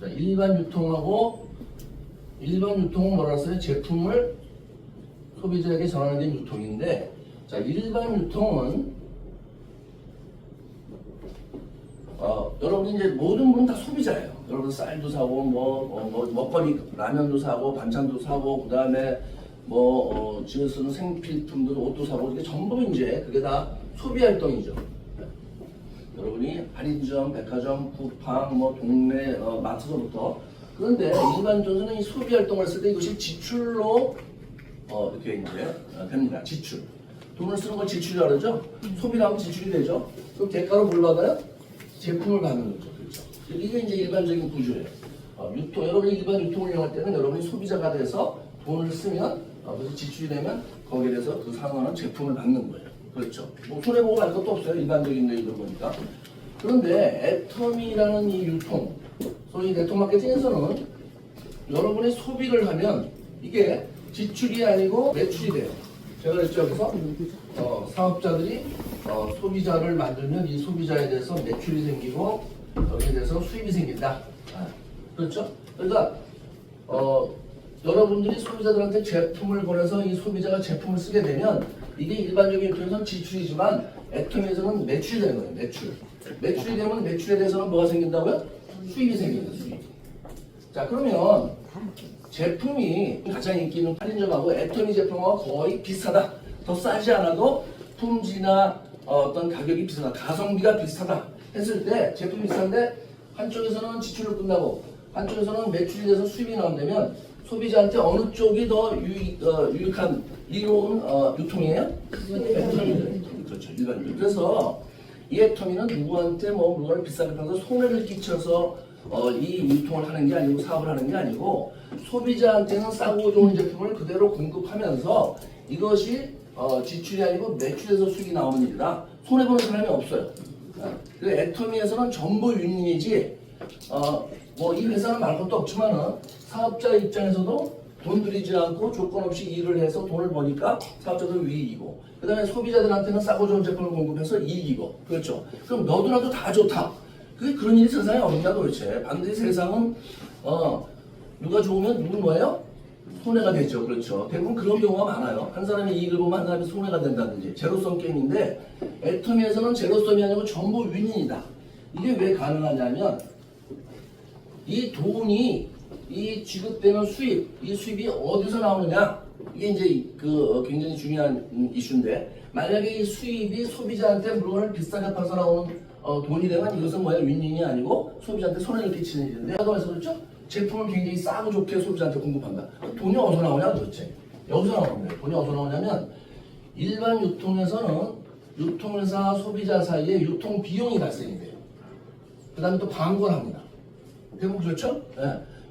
자, 일반 유통은 뭐라 써요? 제품을 소비자에게 전하는 게 유통인데, 자, 일반 유통은 여러분이 이제 모든 분은 다 소비자예요. 여러분 쌀도 사고 먹거리 라면도 사고 반찬도 사고 그다음에 집에 쓰는 생필품들 옷도 사고 이게 전부 이제 그게 다 소비 활동이죠. 여러분이 할인점, 백화점, 쿠팡, 동네 마트서부터. 그런데 일반적으로는 이 소비 활동을 했을 때 이것이 지출로 이렇게 이제 됩니다. 지출. 돈을 쓰는 걸 지출이라고 그러죠. 소비하면 지출이 되죠. 그럼 대가로 뭘 받아요? 제품을 받는 거죠. 그렇죠. 이게 이제 일반적인 구조예요. 여러분이 일반 유통을 이용할 때는 여러분이 소비자가 돼서 돈을 쓰면 그래서 지출이 되면 거기에 대해서 그 상환한 제품을 받는 거예요. 그렇죠. 손해보고 갈 것도 없어요. 일반적인 얘기들 보니까. 그런데 애터미라는 이 유통, 소위 네트워크 마케팅에서는 여러분이 소비를 하면 이게 지출이 아니고 매출이 돼요. 제가 그랬죠. 여기서 사업자들이 소비자를 만들면 이 소비자에 대해서 매출이 생기고 여기에 대해서 수입이 생긴다. 그렇죠? 그러니까 여러분들이 소비자들한테 제품을 권해서 이 소비자가 제품을 쓰게 되면 이게 일반적인 유통에서는 지출이지만 애터미에서는 매출이 되는 거예요. 매출이 되면 매출에 대해서는 뭐가 생긴다고요? 수입이 생깁니다. 수입. 자, 그러면 제품이 가장 인기 있는 할인점하고 애터미 제품하고 거의 비슷하다. 더 싸지 않아도 품질이나 어떤 가격이 비슷하다. 가성비가 비슷하다 했을 때 제품이 비슷한데 한쪽에서는 지출을 끝나고 한쪽에서는 매출이 돼서 수입이 나온다면 소비자한테 어느 쪽이 더 유익한 이로운 유통이에요? 애터미. 그렇죠. 일반적으로. 그래서 이 애터미는 누구한테 물건을 비싸게 팔아서 손해를 끼쳐서 이 유통을 하는 게 아니고 사업을 하는 게 아니고 소비자한테는 싸고 좋은 제품을 그대로 공급하면서 이것이 지출이 아니고 매출에서 수익이 나오는 일이라 손해보는 사람이 없어요. 그 애터미에서는 전부 윈윈이지 이 회사는 말 것도 없지만은 사업자 입장에서도 돈 들이지 않고 조건 없이 일을 해서 돈을 버니까 사업자도 이익이고 그 다음에 소비자들한테는 싸고 좋은 제품을 공급해서 이익이고 그렇죠. 그럼 너도 나도 다 좋다. 그런 일이 세상에 없냐 도대체. 반드시 세상은 누가 좋으면 누군 뭐예요? 손해가 되죠. 그렇죠. 대부분 그런 경우가 많아요. 한 사람이 이익을 보면 한 사람이 손해가 된다든지 제로섬 게임인데 애터미에서는 제로섬이 아니고 전부 윈윈이다. 이게 왜 가능하냐면 이 돈이 이 지급되는 수입, 이 수입이 어디서 나오느냐? 이게 이제 굉장히 중요한 이슈인데 만약에 이 수입이 소비자한테 물건을 비싸게 팔아서 나오는 돈이 되면 이것은 윈윈이 아니고 소비자한테 손해를 끼치는 일인데 아까 말씀드렸죠? 제품을 굉장히 싸고 좋게 소비자한테 공급한다. 돈이 어디서 나오냐 도대체? 여기서 나오는 거예요. 돈이 어디서 나오냐면 일반 유통에서는 유통회사 소비자 사이에 유통 비용이 발생이 돼요. 그 다음에 또 광고를 합니다. 대부분 그렇죠? 네.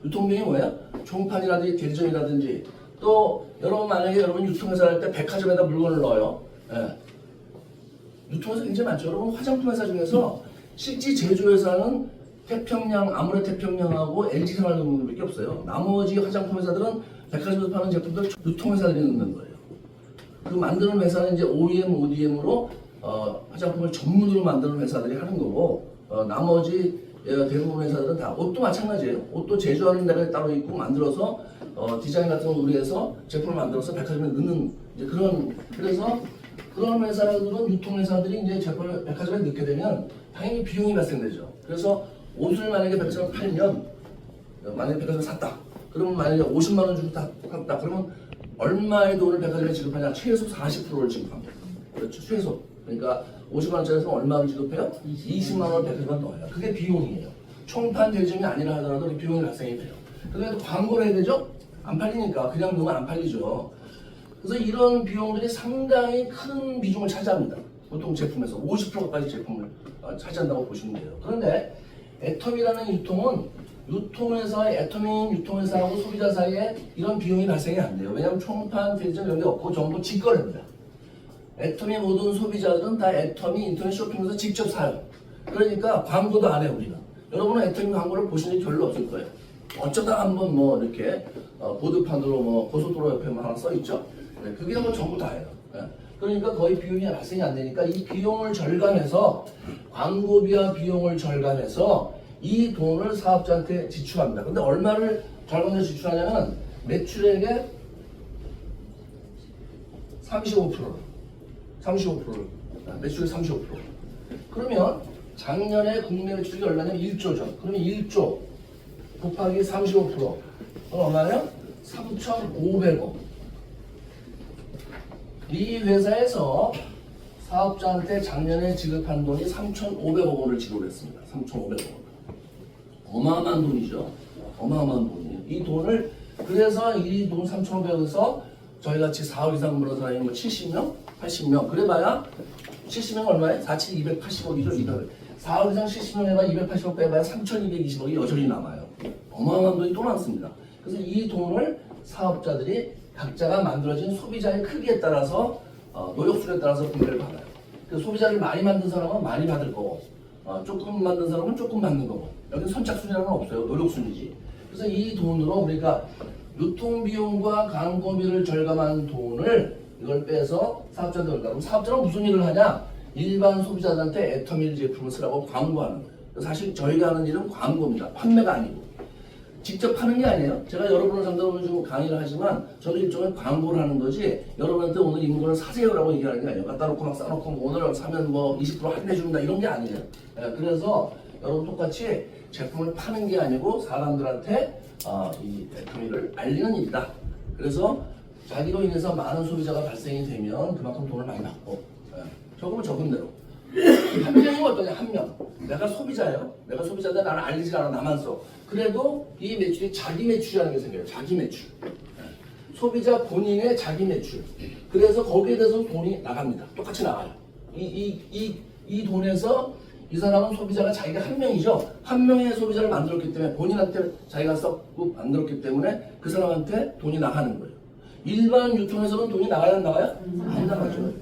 유통비용이 뭐예요? 총판이라든지 대리점이라든지 또 여러분 만약에 여러분 유통회사 할 때 백화점에다 물건을 넣어요. 네. 유통회사 굉장히 많죠. 여러분 화장품 회사 중에서 실제 제조회사는 아무래 태평양하고 LG생활건강밖에 없어요. 나머지 화장품 회사들은 백화점에서 파는 제품들 유통회사들이 넣는 거예요. 그 만드는 회사는 이제 OEM, ODM으로 화장품을 전문으로 만드는 회사들이 하는 거고 나머지 대부분 회사들은 다 옷도 마찬가지예요. 옷도 제조하는 데가 따로 있고 만들어서 디자인 같은 걸 의뢰해서 제품을 만들어서 백화점에 넣는 이제 그래서 그런 회사들은 유통회사들이 이제 제품을 백화점에 넣게 되면 당연히 비용이 발생되죠. 그래서 옷을 만약에 백화점에 팔면 만약에 백화점에 샀다. 그러면 만약에 50만 원 주고 샀다. 그러면 얼마의 돈을 백화점에 지급하냐? 최소 40%를 지급합니다. 그렇죠. 최소. 그러니까 50만 원짜리에서 얼마를 지급해요? 20만 원을 백화점에 넣어요. 그게 비용이에요. 총판 대점이 아니라 하더라도 비용이 발생이 돼요. 그래서 광고를 해야 되죠? 안 팔리니까 그냥 넣으면 안 팔리죠. 그래서 이런 비용들이 상당히 큰 비중을 차지합니다. 보통 제품에서 50%까지 제품을 차지한다고 보시면 돼요. 그런데 애터미라는 유통은 애터미 유통회사하고 소비자 사이에 이런 비용이 발생이 안 돼요. 왜냐하면 총판, 대리점 이런 게 없고 전부 직거래입니다. 애터미 모든 소비자들은 다 애터미 인터넷 쇼핑에서 직접 사요. 그러니까 광고도 안 해요, 우리는. 여러분은 애터미 광고를 보신 적이 별로 없을 거예요. 어쩌다 한번 이렇게 보드판으로 고속도로 옆에 하나 써 있죠. 네, 그게 전부 다예요. 네. 그러니까 거의 비용이 발생이 안 되니까 이 비용을 절감해서 광고비와 비용을 절감해서 이 돈을 사업자한테 지출합니다. 근데 얼마를 절반을 지출하냐면 매출액의 35%를 매출의 35%. 그러면 작년에 국내 매출이 얼마냐면 1조죠. 그러면 1조 곱하기 35%. 그럼 얼마냐? 3,500억. 이 회사에서 사업자한테 작년에 지급한 돈이 3,500억 원을 지급했습니다. 3,500억 원. 어마어마한 돈이죠. 어마어마한 돈이에요. 이 돈을 그래서 이 돈 3,500억에서 저희 같이 4억 이상 벌는 사람이 뭐 70명, 80명 그래봐야 70명 얼마에? 4,7 280억이죠. 4억 이상 70명 해봐 280억 빼봐야 3,220억이 여전히 남아요. 어마어마한 돈이 또 많습니다. 그래서 이 돈을 사업자들이 각자가 만들어진 소비자의 크기에 따라서 노력수에 따라서 분배를 받아요. 그래서 소비자를 많이 만든 사람은 많이 받을 거고 조금 만든 사람은 조금 받는 거고 여기는 선착순이라는 건 없어요. 노력순이지. 그래서 이 돈으로 우리가 유통비용과 광고비를 절감한 돈을 이걸 빼서 사업자들 그럼 사업자는 무슨 일을 하냐? 일반 소비자들한테 애터밀 제품을 쓰라고 광고하는 거예요. 사실 저희가 하는 일은 광고입니다. 판매가 아니고 직접 파는 게 아니에요. 제가 여러분을 상대로 좀 강의를 하지만 저는 일종의 광고를 하는 거지 여러분한테 오늘 이 물건을 사세요라고 얘기하는 게 아니에요. 갖다 놓고 막 싸놓고 오늘 사면 뭐 20% 할인해준다 이런 게 아니에요. 그래서 여러분 똑같이 제품을 파는 게 아니고 사람들한테 이 애터밀을 알리는 일이다. 그래서 자기로 인해서 많은 소비자가 발생이 되면 그만큼 돈을 많이 받고 적으면 적은 대로 한 명이 어떠냐? 한 명. 내가 소비자예요. 내가 소비자인데 나는 알리지 않아. 나만 써. 그래도 이 매출이 자기 매출이라는 게 생겨요. 자기 매출. 소비자 본인의 자기 매출. 그래서 거기에 대해서 돈이 나갑니다. 똑같이 나가요. 이 돈에서 이 사람은 소비자가 자기가 한 명이죠. 한 명의 소비자를 만들었기 때문에 본인한테 자기가 썼고 만들었기 때문에 그 사람한테 돈이 나가는 거예요. 일반 유통에서는 돈이 나가야 안 나가요? 안 나가죠.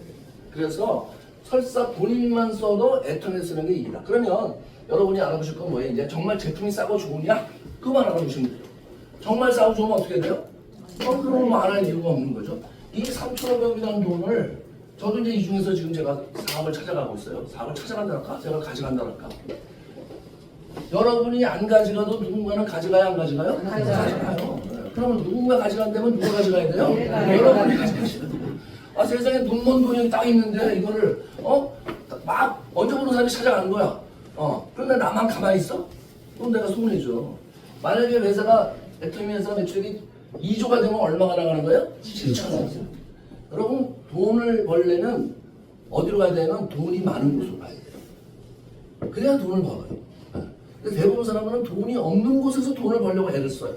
그래서 설사 본인만 써도 애터밀 쓰는 게 이익이다. 그러면 여러분이 알아보실 건 뭐예요? 이제 정말 제품이 싸고 좋으냐? 그만 알아보시면 돼요. 정말 싸고 좋으면 어떻게 돼요? 그럼 뭐 안 할 이유가 없는 거죠. 이 3,500억이라는 돈을 저도 이제 이 중에서 지금 제가 사업을 찾아가고 있어요. 사업을 찾아간다 할까? 제가 가져간다 할까? 여러분이 안 가져가도 누군가는 가져가야 안 가져가요? 가져가요. 그러면 누군가 가져간다면 누가 가져가야 돼요? 여러분이 가져가시는 거예요. 세상에 눈먼 돈이 딱 있는데 이거를 막 얹어보는 사람이 찾아가는 거야. 그런데 나만 가만히 있어? 그럼 내가 손해죠. 만약에 회사가 애터밀 회사 매출이 2조가 되면 얼마가 나가는 거예요? 7천억. 여러분 돈을 벌려면 어디로 가야 되냐면 돈이 많은 곳으로 가야 돼요. 그래야 돈을 벌어요. 근데 대부분 사람은 돈이 없는 곳에서 돈을 벌려고 애를 써요.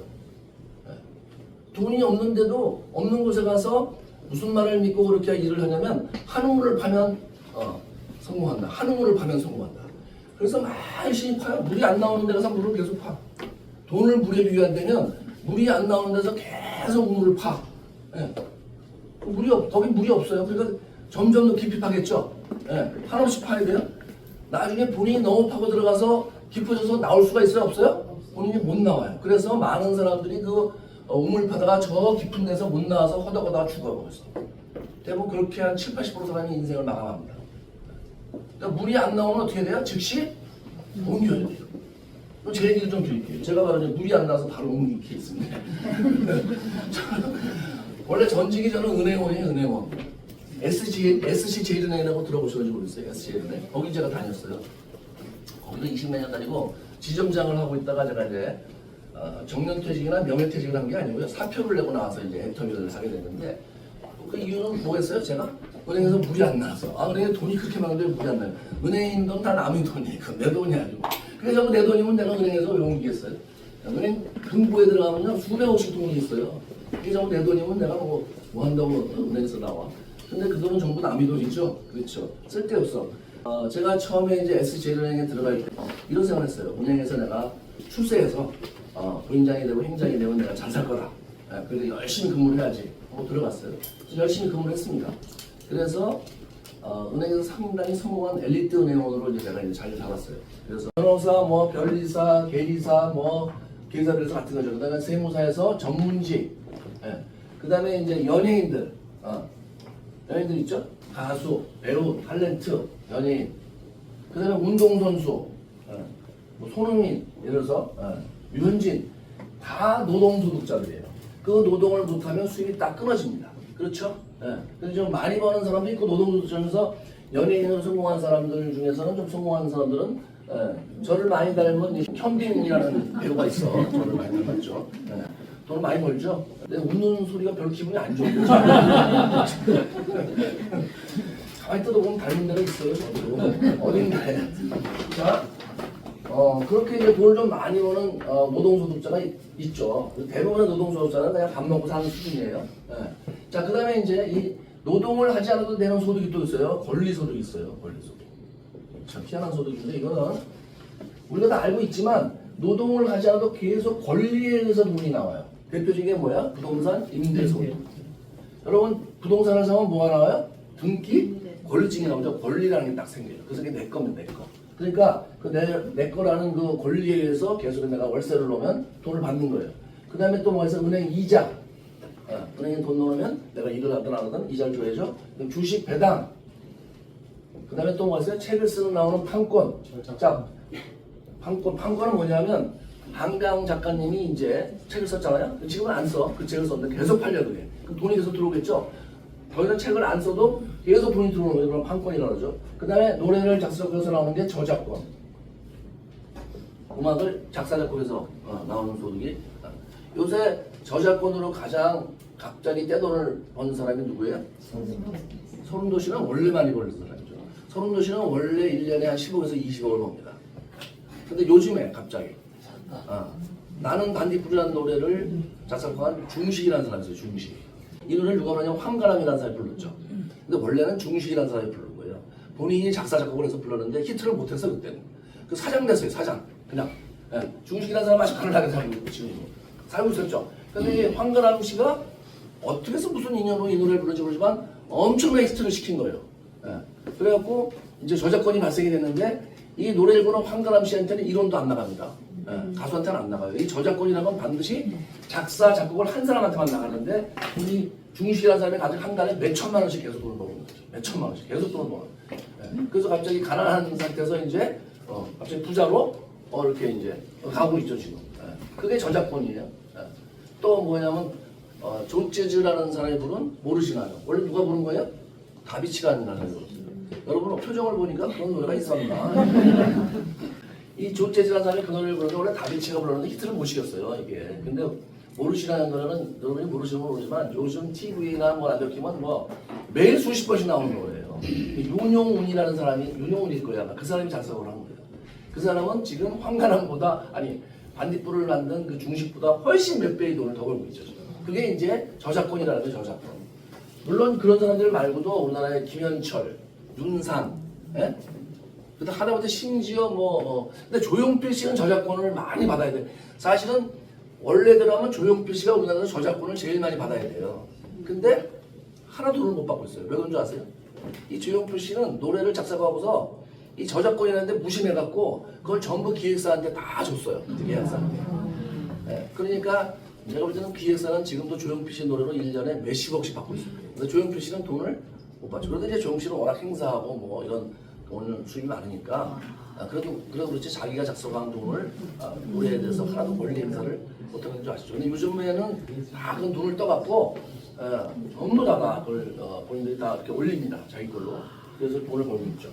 돈이 없는데도 없는 곳에 가서 무슨 말을 믿고 그렇게 일을 하냐면 한우물을 파면 성공한다. 한우물을 파면 성공한다. 그래서 막 열심히 파요. 물이 안 나오는 데 가서 물을 계속 파. 돈을 물에 비유한다면 물이 안 나오는 데서 계속 물을 파. 거기 물이 없어요. 그러니까 점점 더 깊이 파겠죠. 한없이 파야 돼요. 나중에 본인이 너무 파고 들어가서 깊어져서 나올 수가 있어요? 없어요? 본인이 못 나와요. 그래서 많은 사람들이 그 우물 파다가 저 깊은 데서 못 나와서 허덕허덕 죽어버렸어. 대부분 그렇게 한 7, 80% 사람이 인생을 마감합니다. 그러니까 물이 안 나오면 어떻게 돼요? 즉시 옮겨야 돼요. 제 얘기를 좀 드릴게요. 제가 바로 이제 물이 안 나와서 바로 옮긴 케이스입니다. 원래 전직이 저는 은행원이에요, 은행원. SC제일은행이라고 들어보셨는지 모르겠어요. SC제일은행. 거기 제가 다녔어요. 거기도 20몇 년 다니고 지점장을 하고 있다가 제가 이제 정년퇴직이나 명예퇴직을 한 게 아니고요. 사표를 내고 나와서 이제 애터밀을 하게 됐는데 그 이유는 뭐겠어요? 제가 은행에서 물이 안 나와서 은행에 돈이 그렇게 많은데 물이 안 나요. 은행 돈 다 남의 돈이에요. 내 돈이 아니고. 그래서 내 돈이면 내가 은행에서 왜 옮기겠어요? 은행 금고에 들어가면요 수백억씩 돈이 있어요. 그래서 내 돈이면 내가 뭐 한다고 은행에서 나와. 근데 그 돈은 전부 남의 돈이죠. 그렇죠. 쓸데없어. 제가 처음에 이제 SC제일은행에 들어갈 때 이런 생각을 했어요. 은행에서 내가 출세해서 부인장이 되고 행장이 되면 내가 잘 살 거다. 그래서 열심히 근무를 해야지 하고 들어갔어요. 열심히 근무를 했습니다. 그래서 은행에서 상당히 성공한 엘리트 은행원으로 이제 내가 이제 자리를 잡았어요. 그래서 변호사, 뭐 변리사, 계리사, 뭐 계좌들에서 같은 거죠. 그다음에 세무사에서 전문직, 그다음에 이제 연예인들, 연예인들 있죠? 가수, 배우, 탤런트, 연예인. 그다음에 운동선수. 뭐 손흥민, 예를 들어서 유현진 다 노동소득자들이에요. 그 노동을 못하면 수입이 딱 끊어집니다. 그렇죠? 그래서 좀 많이 버는 사람도 있고 노동소득자면서 연예인으로 성공한 사람들 중에서는 좀 성공한 사람들은 저를 많이 닮은 현빈이라는 배우가 있어. 저를 많이 닮았죠. 돈 많이 벌죠? 근데 웃는 소리가 별로 기분이 안 좋은데. 가만히 뜯어보면 닮은 데가 있어요. 저도. 어딘가에. 자, 그렇게 이제 돈을 좀 많이 버는 노동소득자가 있죠. 대부분의 노동소득자는 그냥 밥 먹고 사는 수준이에요. 자, 그 다음에 이제 이 노동을 하지 않아도 되는 소득이 또 있어요. 권리소득이 있어요. 권리소득. 참 희한한 소득인데 이거는 우리가 다 알고 있지만 노동을 하지 않아도 계속 권리에 의해서 돈이 나와요. 대표적인 게 뭐야? 부동산 임대소득. 여러분 부동산을 사면 뭐가 나와요? 등기 권리증이 나오죠. 권리라는 게 딱 생겨요. 그래서 그게 내 겁니다. 내 거. 그러니까 그 내 거라는 그 권리에 의해서 계속 내가 월세를 넣으면 돈을 받는 거예요. 그 다음에 또 뭐가 있어? 은행 이자. 은행에 돈 넣으면 내가 일을 하든 안 하든 이자를 줘야죠. 주식 배당. 그 다음에 또 뭐가 있어요? 책을 쓰는 나오는 판권. 자, 판권은 뭐냐면 한강 작가님이 이제 책을 썼잖아요. 지금은 안 써. 그 책을 썼는데 계속 팔려 그게. 그럼 돈이 계속 들어오겠죠. 더 이상 책을 안 써도 계속 돈이 들어오는 거예요. 그럼 판권이라고 하죠. 그 다음에 노래를 작곡해서 나오는 게 저작권. 음악을 작사 작곡해서 나오는 소득이. 요새 저작권으로 가장 갑자기 떼돈을 버는 사람이 누구예요? 서른도 씨는 원래 많이 버는 사람이죠. 서른도 씨는 원래 1년에 한 10억에서 20억을 법니다. 근데 요즘에 갑자기 나는 반딧불이라는 노래를 작사한 중식이라는 사람이 있어요. 중식. 이 노래를 누가 부르냐면 황가람이라는 사람이 불렀죠. 근데 원래는 중식이라는 사람이 부른 거예요. 본인이 작사 작곡을 해서 불렀는데 히트를 못해서 그때는 그 사장 됐어요. 사장. 그냥 중식이라는 사람 아직 가난하게 살고 지금 살고 있었죠. 근데 이 황가람 씨가 어떻게 해서 무슨 인연으로 이 노래를 부르는지 모르지만 엄청나게 히트를 시킨 거예요. 그래갖고 이제 저작권이 발생이 됐는데 이 노래를 부른 황가람 씨한테는 1원도 안 나갑니다. 가수한테는 안 나가요. 이 저작권이라는 건 반드시 작사 작곡을 한 사람한테만 나가는데 이 중식이라는 사람이 가지고 한 달에 몇 천만 원씩 계속 돈을 버는 거죠. 몇 천만 원씩 계속 돈을 버는. 그래서 갑자기 가난한 상태에서 이제 갑자기 부자로 이렇게 이제 가고 있죠 지금. 그게 저작권이에요. 또 뭐냐면 존 재즈라는 사람이 부른 모르시나요? 원래 누가 부른 거예요? 다비치가 하는 사람이 불렀어요. 여러분 표정을 보니까 그런 노래가 있었나? 이 존 재즈라는 사람이 그 노래를 부르는데 원래 다비치가 불렀는데 히트를 못 시켰어요 이게. 근데 모르시라는 노래는 여러분이 모르시면 모르지만 요즘 TV나 뭐 라디오 키면 뭐 매일 수십 번씩 나오는 노래예요. 윤용운이라는 사람이 윤용운일 거예요 아마. 그 사람이 작사를 한 거예요. 그 사람은 지금 황가람보다 아니 반딧불을 만든 그 중식보다 훨씬 몇 배의 돈을 더 벌고 있죠. 그게 이제 저작권이라는 거죠. 저작권. 물론 그런 사람들 말고도 우리나라의 김현철, 윤상, 그다 하다못해 심지어 근데 조용필 씨는 저작권을 많이 받아야 돼. 사실은 원래대로 하면 조용필 씨가 우리나라에서 저작권을 제일 많이 받아야 돼요. 근데 하나도 돈을 못 받고 있어요. 왜 그런 줄 아세요? 이 조용필 씨는 노래를 작사하고서 이 저작권이라는데 무심해갖고 그걸 전부 기획사한테 다 줬어요. 기획사한테. 그러니까 제가 볼 때는 기획사는 지금도 조용필 씨 노래로 1년에 몇십억씩 받고 있습니다. 근데 조용필 씨는 돈을 못 받죠. 그런데 이제 조용필 씨는 워낙 행사하고 뭐 이런 오늘 수입이 많으니까 그래도 그렇지 자기가 작성한 돈을 노래에 대해서 하나도 권리 행사를 못하는 줄 아시죠? 근데 요즘에는 다 그런 돈을 떠갖고 전부 다가 그걸 본인들이 다 이렇게 올립니다. 자기 걸로. 그래서 돈을 벌고 있죠.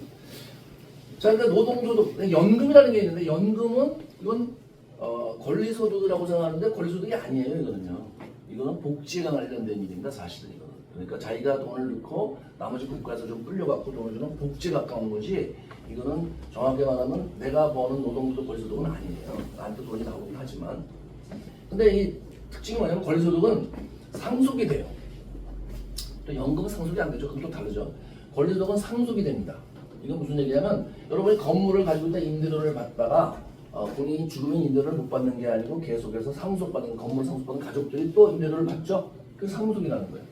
자, 그러니까 노동소득, 연금이라는 게 있는데 연금은 이건 권리소득이라고 생각하는데 권리소득이 아니에요. 이거는 복지에 관련된 일입니다. 사실은 이거는. 그러니까 자기가 돈을 넣고 나머지 국가에서 좀 불려갖고 돈을 주는 복지에 가까운 거지 이거는 정확히 말하면 내가 버는 노동소득 권리소득은 아니에요. 나한테 돈이 나오긴 하지만 근데 이 특징이 뭐냐면 권리소득은 상속이 돼요. 또 연금은 상속이 안 되죠. 그건 또 다르죠. 권리소득은 상속이 됩니다. 이건 무슨 얘기냐면 여러분이 건물을 가지고 있다 임대료를 받다가 본인이 죽으면 임대료를 못 받는 게 아니고 계속해서 상속받는 건물 상속받는 가족들이 또 임대료를 받죠. 그게 상속이라는 거예요.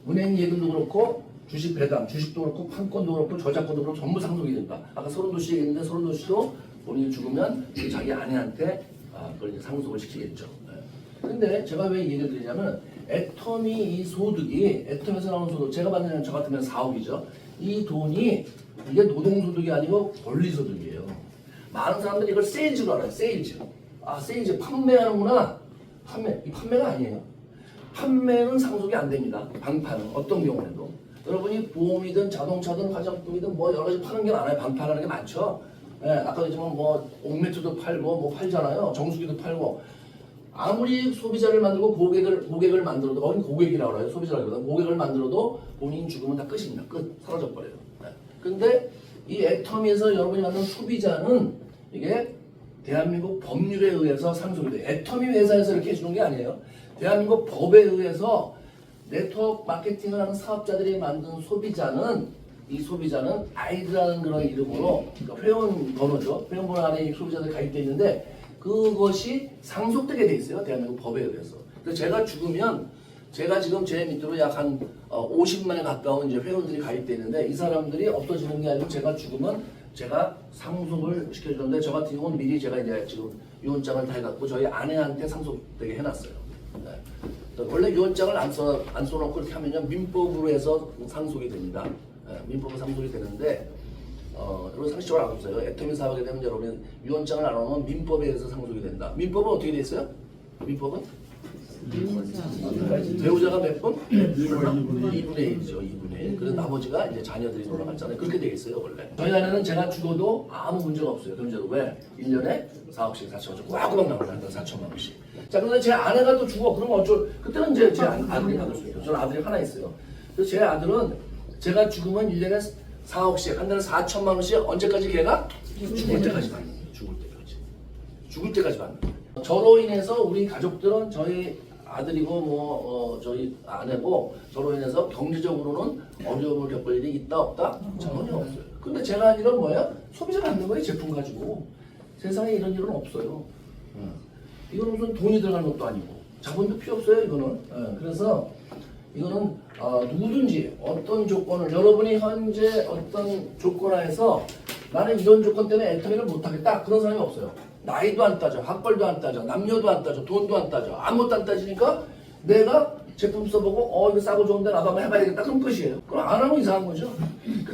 은행 예금도 그렇고 주식 배당, 주식도 그렇고 판권도 그렇고 저작권도 그렇고 전부 상속이 된다. 아까 서른도 씨 얘기했는데 서른도 씨도 본인이 죽으면 자기 아내한테 그걸 이제 상속을 시키겠죠. 근데 제가 왜 이 얘기를 드리냐면 애텀이 이 소득이 애텀에서 나오는 소득 제가 받는 저 같으면 4억이죠. 이 돈이 이게 노동소득이 아니고 권리소득이에요. 많은 사람들이 이걸 세일즈로 알아요. 세일즈. 아, 세일즈 판매하는구나. 이 판매가 아니에요. 판매는 상속이 안 됩니다. 방판은 어떤 경우에도. 여러분이 보험이든 자동차든 화장품이든 뭐 여러 가지 파는 게 많아요. 방판하는 게 많죠. 예, 아까도 했지만 뭐 옥매트도 팔고 뭐 팔잖아요. 정수기도 팔고. 아무리 소비자를 만들고 고객을 만들어도, 거긴 고객이라고 그래요. 소비자라기보다 고객을 만들어도 본인 죽으면 다 끝입니다. 끝. 사라져버려요. 예. 근데 이 애터미에서 여러분이 만든 소비자는 이게 대한민국 법률에 의해서 상속이 돼요. 애터미 회사에서 이렇게 해주는 게 아니에요. 대한민국 법에 의해서 네트워크 마케팅을 하는 사업자들이 만든 소비자는, 이 소비자는 아이드라는 그런 이름으로, 그러니까 회원 번호죠. 회원 번호 안에 이 소비자들이 가입되어 있는데 그것이 상속되게 돼 있어요. 대한민국 법에 의해서. 그래서 제가 죽으면, 제가 지금 제 밑으로 약 한 50만에 가까운 이제 회원들이 가입되어 있는데 이 사람들이 없어지는 게 아니고 제가 죽으면 제가 상속을 시켜주는데, 저 같은 경우는 미리 제가 이제 지금 유언장을 다 해갖고 저희 아내한테 상속되게 해놨어요. 네. 원래 유언장을 안 써놓고 이렇게 하면요, 민법으로 해서 상속이 됩니다. 네, 민법으로 상속이 되는데, 여러분 상식적으로 알아보세요. 애터미 사업하게 되면 여러분 유언장을 안 하면 민법에 의해서 상속이 된다. 민법은 어떻게 돼 있어요? 민법은? 배우자가 몇 분? 2분의 1이죠. 2분의 1. 그래서 나머지가 이제 자녀들이 돌아갔잖아요. 그렇게 되어 있어요, 원래. 저희 아내는 제가 죽어도 아무 문제가 없어요. 금제도 왜? 1년에 4억씩 4천원씩 꼬박꼬박 나가요. 4천만 원씩. 자, 그런데 제 아내가 또 죽어. 그러면 그때는 이제 제 아들이 받을 수 있어요. 저는 아들이 하나 있어요. 그래서 제 아들은 제가 죽으면 1년에 4억씩, 한 달에 4천만 원씩 언제까지 걔가? 죽을 때까지 받는 거예요. 죽을 때까지 받는 거예요. 저로 인해서 우리 가족들은, 저희 아들이고 저희 아내고 저로 인해서 경제적으로는 어려움을 겪을 일이 있다 없다? 전혀 없어요. 근데 제가 한 일은 뭐예요? 소비자가 받는 거예요. 제품 가지고. 세상에 이런 일은 없어요. 이거는 무슨 돈이 들어가는 것도 아니고 자본도 필요 없어요. 이거는. 그래서 이거는 누구든지 어떤 조건을, 여러분이 현재 어떤 조건 하에서 나는 이런 조건 때문에 애터미를 못하겠다, 그런 사람이 없어요. 나이도 안 따져, 학벌도 안 따져, 남녀도 안 따져, 돈도 안 따져, 아무것도 안 따지니까 내가 제품 써보고 이거 싸고 좋은데 나도 한번 해봐야 되겠다, 그럼 끝이에요. 그럼 안 하면 이상한 거죠.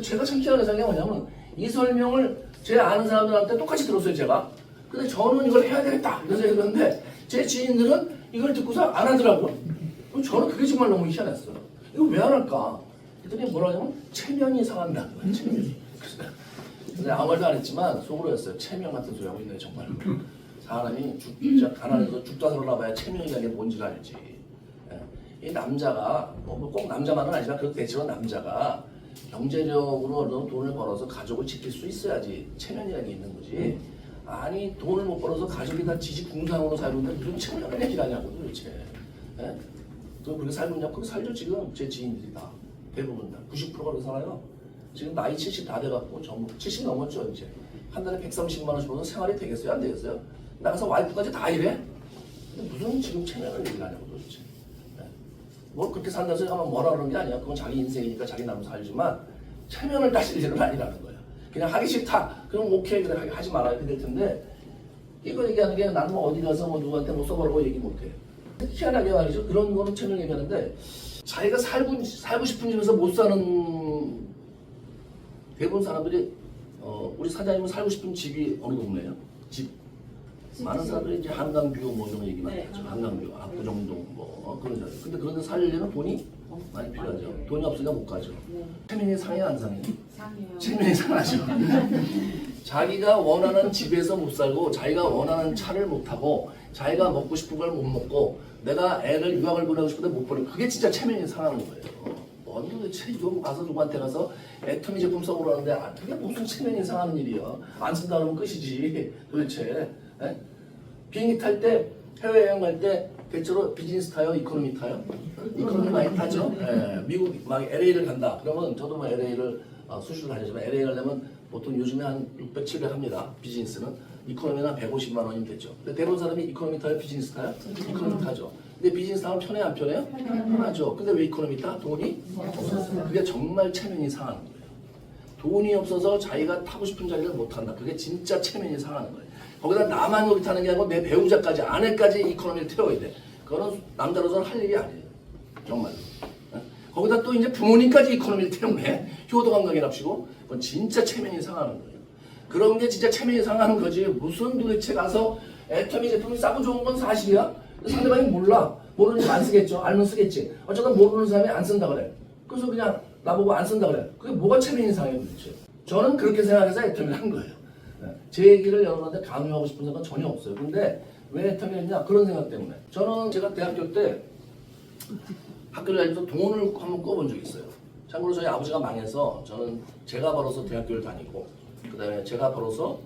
제가 참 희한한 생각이 뭐냐면, 이 설명을 제 아는 사람들한테 똑같이 들었어요, 제가. 근데 저는 이걸 해야 되겠다 이런 생각이 들었는데 제 지인들은 이걸 듣고서 안 하더라고요. 그럼 저는 그게 정말 너무 희한했어요. 이거 왜 안 할까? 그랬더니 뭐라 하냐면 체면이 상한다는 거예요. 체면이. 근데 아무 말도 안 했지만 속으로 했어요. 체면 같은 소리 하고 있네 정말. 사람이 진짜 가난해서 죽다 살아나봐야 체면이라는 게 뭔지를 알지. 이 남자가 꼭 남자만은 아니지만 그렇게 되지만 남자가 경제적으로 어느 정도 돈을 벌어서 가족을 지킬 수 있어야지 체면이라는 게 있는 거지. 아니 돈을 못 벌어서 가족이 다 지지궁상으로 살고 있는데 무슨 체면을 얘기하냐고 도대체. 또 그렇게 살고 있냐? 그렇게 살죠. 지금 제 지인들이 다 대부분 다 90%가 그렇게 살아요. 지금 나이 70 다 돼갖고 전부 70 넘었죠. 이제 한 달에 130만 원씩 벌어서 생활이 되겠어요? 안 되겠어요? 나가서 와이프까지 다 이래? 근데 무슨 지금 체면을 얘기하냐고 도대체. 뭐 그렇게 산다고 생각하면 뭐라 그러는 게 아니야. 그건 자기 인생이니까 자기 나름 살지만 체면을 따질 일은 아니라는 거야. 그냥 하기 싫다. 그럼 오케이, 그래 하지 말아야 이렇게 될 텐데, 이거 얘기하는 게 나는 뭐 어디 가서 뭐 누구한테 뭐 써보라고 얘기 못해. 희한하게 말이죠. 그런 거는 체면 얘기하는데, 자기가 살고 싶은 집에서 못 사는 대부분 사람들이 우리 사장님은 살고 싶은 집이 어느 동네예요? 집. 많은 사람들이 이제 한강뷰 뭐 이런 얘기 많이 하죠. 한강뷰, 압구정동 뭐 그런 데. 근데 그런 데 살려면 돈이 많이 필요하죠. 돈이 없으니까 못 가죠. 체면이 상해 안 상해? 상해요. 체면이 상하죠. 자기가 원하는 집에서 못 살고, 자기가 원하는 차를 못 타고, 자기가 먹고 싶은 걸 못 먹고, 내가 애를 유학을 보내고 싶은데 못 보내. 그게 진짜 체면이 상하는 거예요. 도대체 이거 가서 누구한테 가서 애터미 제품 써보라는데 그게 무슨 체면이 상하는 일이야. 안 쓴다 그러면 끝이지 도대체. 비행기 탈 때, 해외여행 갈 때 대체로 비즈니스 타요? 이코노미 타요? 이코노미 많이 타죠. 미국 막 LA를 간다. 그러면 저도 뭐 LA를 수시로 다니지만 LA 가려면 보통 요즘에 한 600, 700 합니다. 비즈니스는. 이코노미는 한 150만 원이면 되죠. 근데 대부분 사람이 이코노미 타요? 비즈니스 타요? 이코노미 타죠. 근데 비즈니스 타면 편해 안 편해요? 편하죠. 근데 왜 이코노미 타? 돈이 없어서. 그게 정말 체면이 상하는 거예요. 돈이 없어서 자기가 타고 싶은 자리를 못 탄다. 그게 진짜 체면이 상하는 거예요. 거기다 나만 여기 타는 게 아니고 내 배우자까지, 아내까지 이코노미를 태워야 돼. 그거는 남자로서는 할 일이 아니에요. 정말로. 거기다 또 이제 부모님까지 이코노미를 태우네. 효도 감각이랍시고. 그건 진짜 체면이 상하는 거예요. 그런 게 진짜 체면이 상하는 거지. 무슨 도대체 가서 애터미 제품이 싸고 좋은 건 사실이야? 상대방이 몰라. 모르니까 안 쓰겠죠. 알면 쓰겠지. 어쨌든 모르는 사람이 안 쓴다 그래. 그래서 그냥 나보고 안 쓴다 그래. 그게 뭐가 체면이 상해요 도대체. 저는 그렇게 생각해서 애터미를 한 거예요. 제 얘기를 여러분한테 강요하고 싶은 생각은 전혀 없어요. 근데 왜 애터미를 했냐? 그런 생각 때문에. 저는 제가 대학교 때 학교를 다니면서 돈을 한번 꿔본 적이 있어요. 참고로 저희 아버지가 망해서 저는 제가 벌어서 대학교를 다니고 그 다음에 제가 벌어서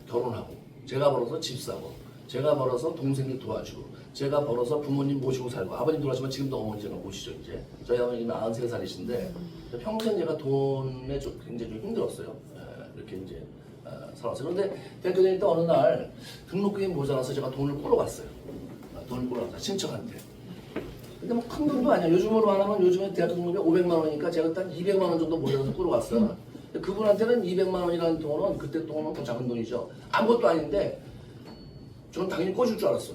결혼하고 제가 벌어서 집 사고 제가 벌어서 동생들 도와주고 제가 벌어서 부모님 모시고 살고 아버님 돌아가시면 지금도 어머니 제가 모시죠 이제 저희 아버님이 93살이신데 평생 제가 돈에 좀 굉장히 좀 힘들었어요. 이렇게 이제 살았어요. 그런데 대학교 다닐 때 어느 날 등록금이 모자라서 제가 돈을 꾸러 갔어요. 돈을 꾸러 갔어요. 친척한테. 근데 뭐 큰 돈도 아니야. 요즘으로 말하면 요즘에 대학 등록금이 500만 원이니까 제가 일단 200만 원 정도 모자라서 꾸러 갔어요. 그분한테는 200만 원이라는 돈은 그때 돈은 더 작은 돈이죠. 아무것도 아닌데 저는 당연히 꿔줄 줄 알았어.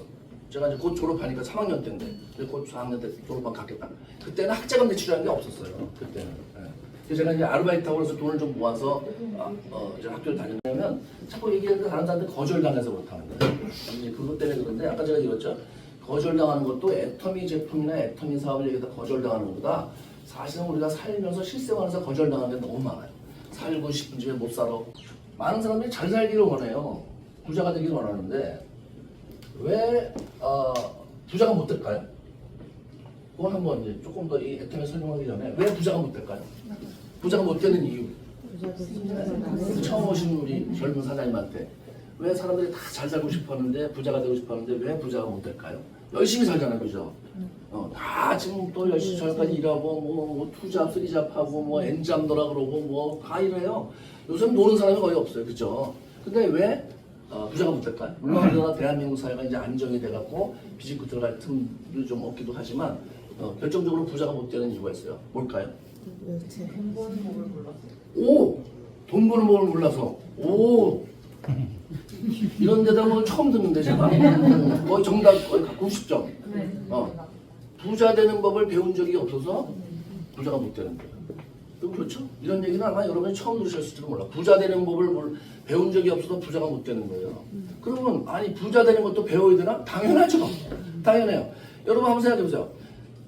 제가 이제 곧 졸업하니까 3학년 때인데 곧 4학년 때 졸업하면 갖겠다. 그때는 학자금 대출이라는 게 없었어요. 그때는. 그래서 제가 이제 아르바이트하고 그래서 돈을 좀 모아서 이제 학교를 다니려면 자꾸 얘기하는데 다른 사람한테 거절당해서 그렇다는 거예요. 이제 그것 때문에 그런데 아까 제가 읽었죠. 거절당하는 것도 애터미 제품이나 애터미 사업을 얘기해서 거절당하는 것보다 사실은 우리가 살면서 실생활에서 거절당하는 게 너무 많아요. 살고 싶은 집에 못 살아. 많은 사람들이 잘 살기를 원해요. 부자가 되기를 원하는데 왜 부자가 못 될까요? 그건 한번 이제 조금 더 이 애터미 설명하기 전에 왜 부자가 못 될까요? 부자가 못 되는 이유. 처음 오신 우리 젊은 사장님한테 왜 사람들이 다 잘 살고 싶었는데 부자가 되고 싶었는데 왜 부자가 못 될까요? 열심히 살잖아요, 그죠? 다 지금 또 열심히 저녁까지 일하고 뭐 투잡, 쓰리잡하고 뭐 엔잡더라 그러고 뭐 다 이래요. 요즘 노는 사람이 거의 없어요, 그죠? 근데 왜 부자가 못 될까요? 물론 우리나라 대한민국 사회가 이제 안정이 돼갖고 비집고 들어갈 틈도 좀 없기도 하지만 결정적으로 부자가 못 되는 이유가 있어요. 뭘까요? 돈 버는 법을 몰랐어요. 오! 돈 버는 법을 몰라서. 오! 이런 데다 뭐 처음 듣는데 제가 거의 정답 거의 90점. 부자 되는 법을 배운 적이 없어서 부자가 못 되는 거예요. 그렇죠? 이런 얘기는 아마 여러분이 처음 들으셨을지도 몰라. 부자 되는 법을 배운 적이 없어서 부자가 못 되는 거예요. 그러면 아니 부자 되는 것도 배워야 되나? 당연하죠. 당연해요. 여러분 한번 생각해 보세요.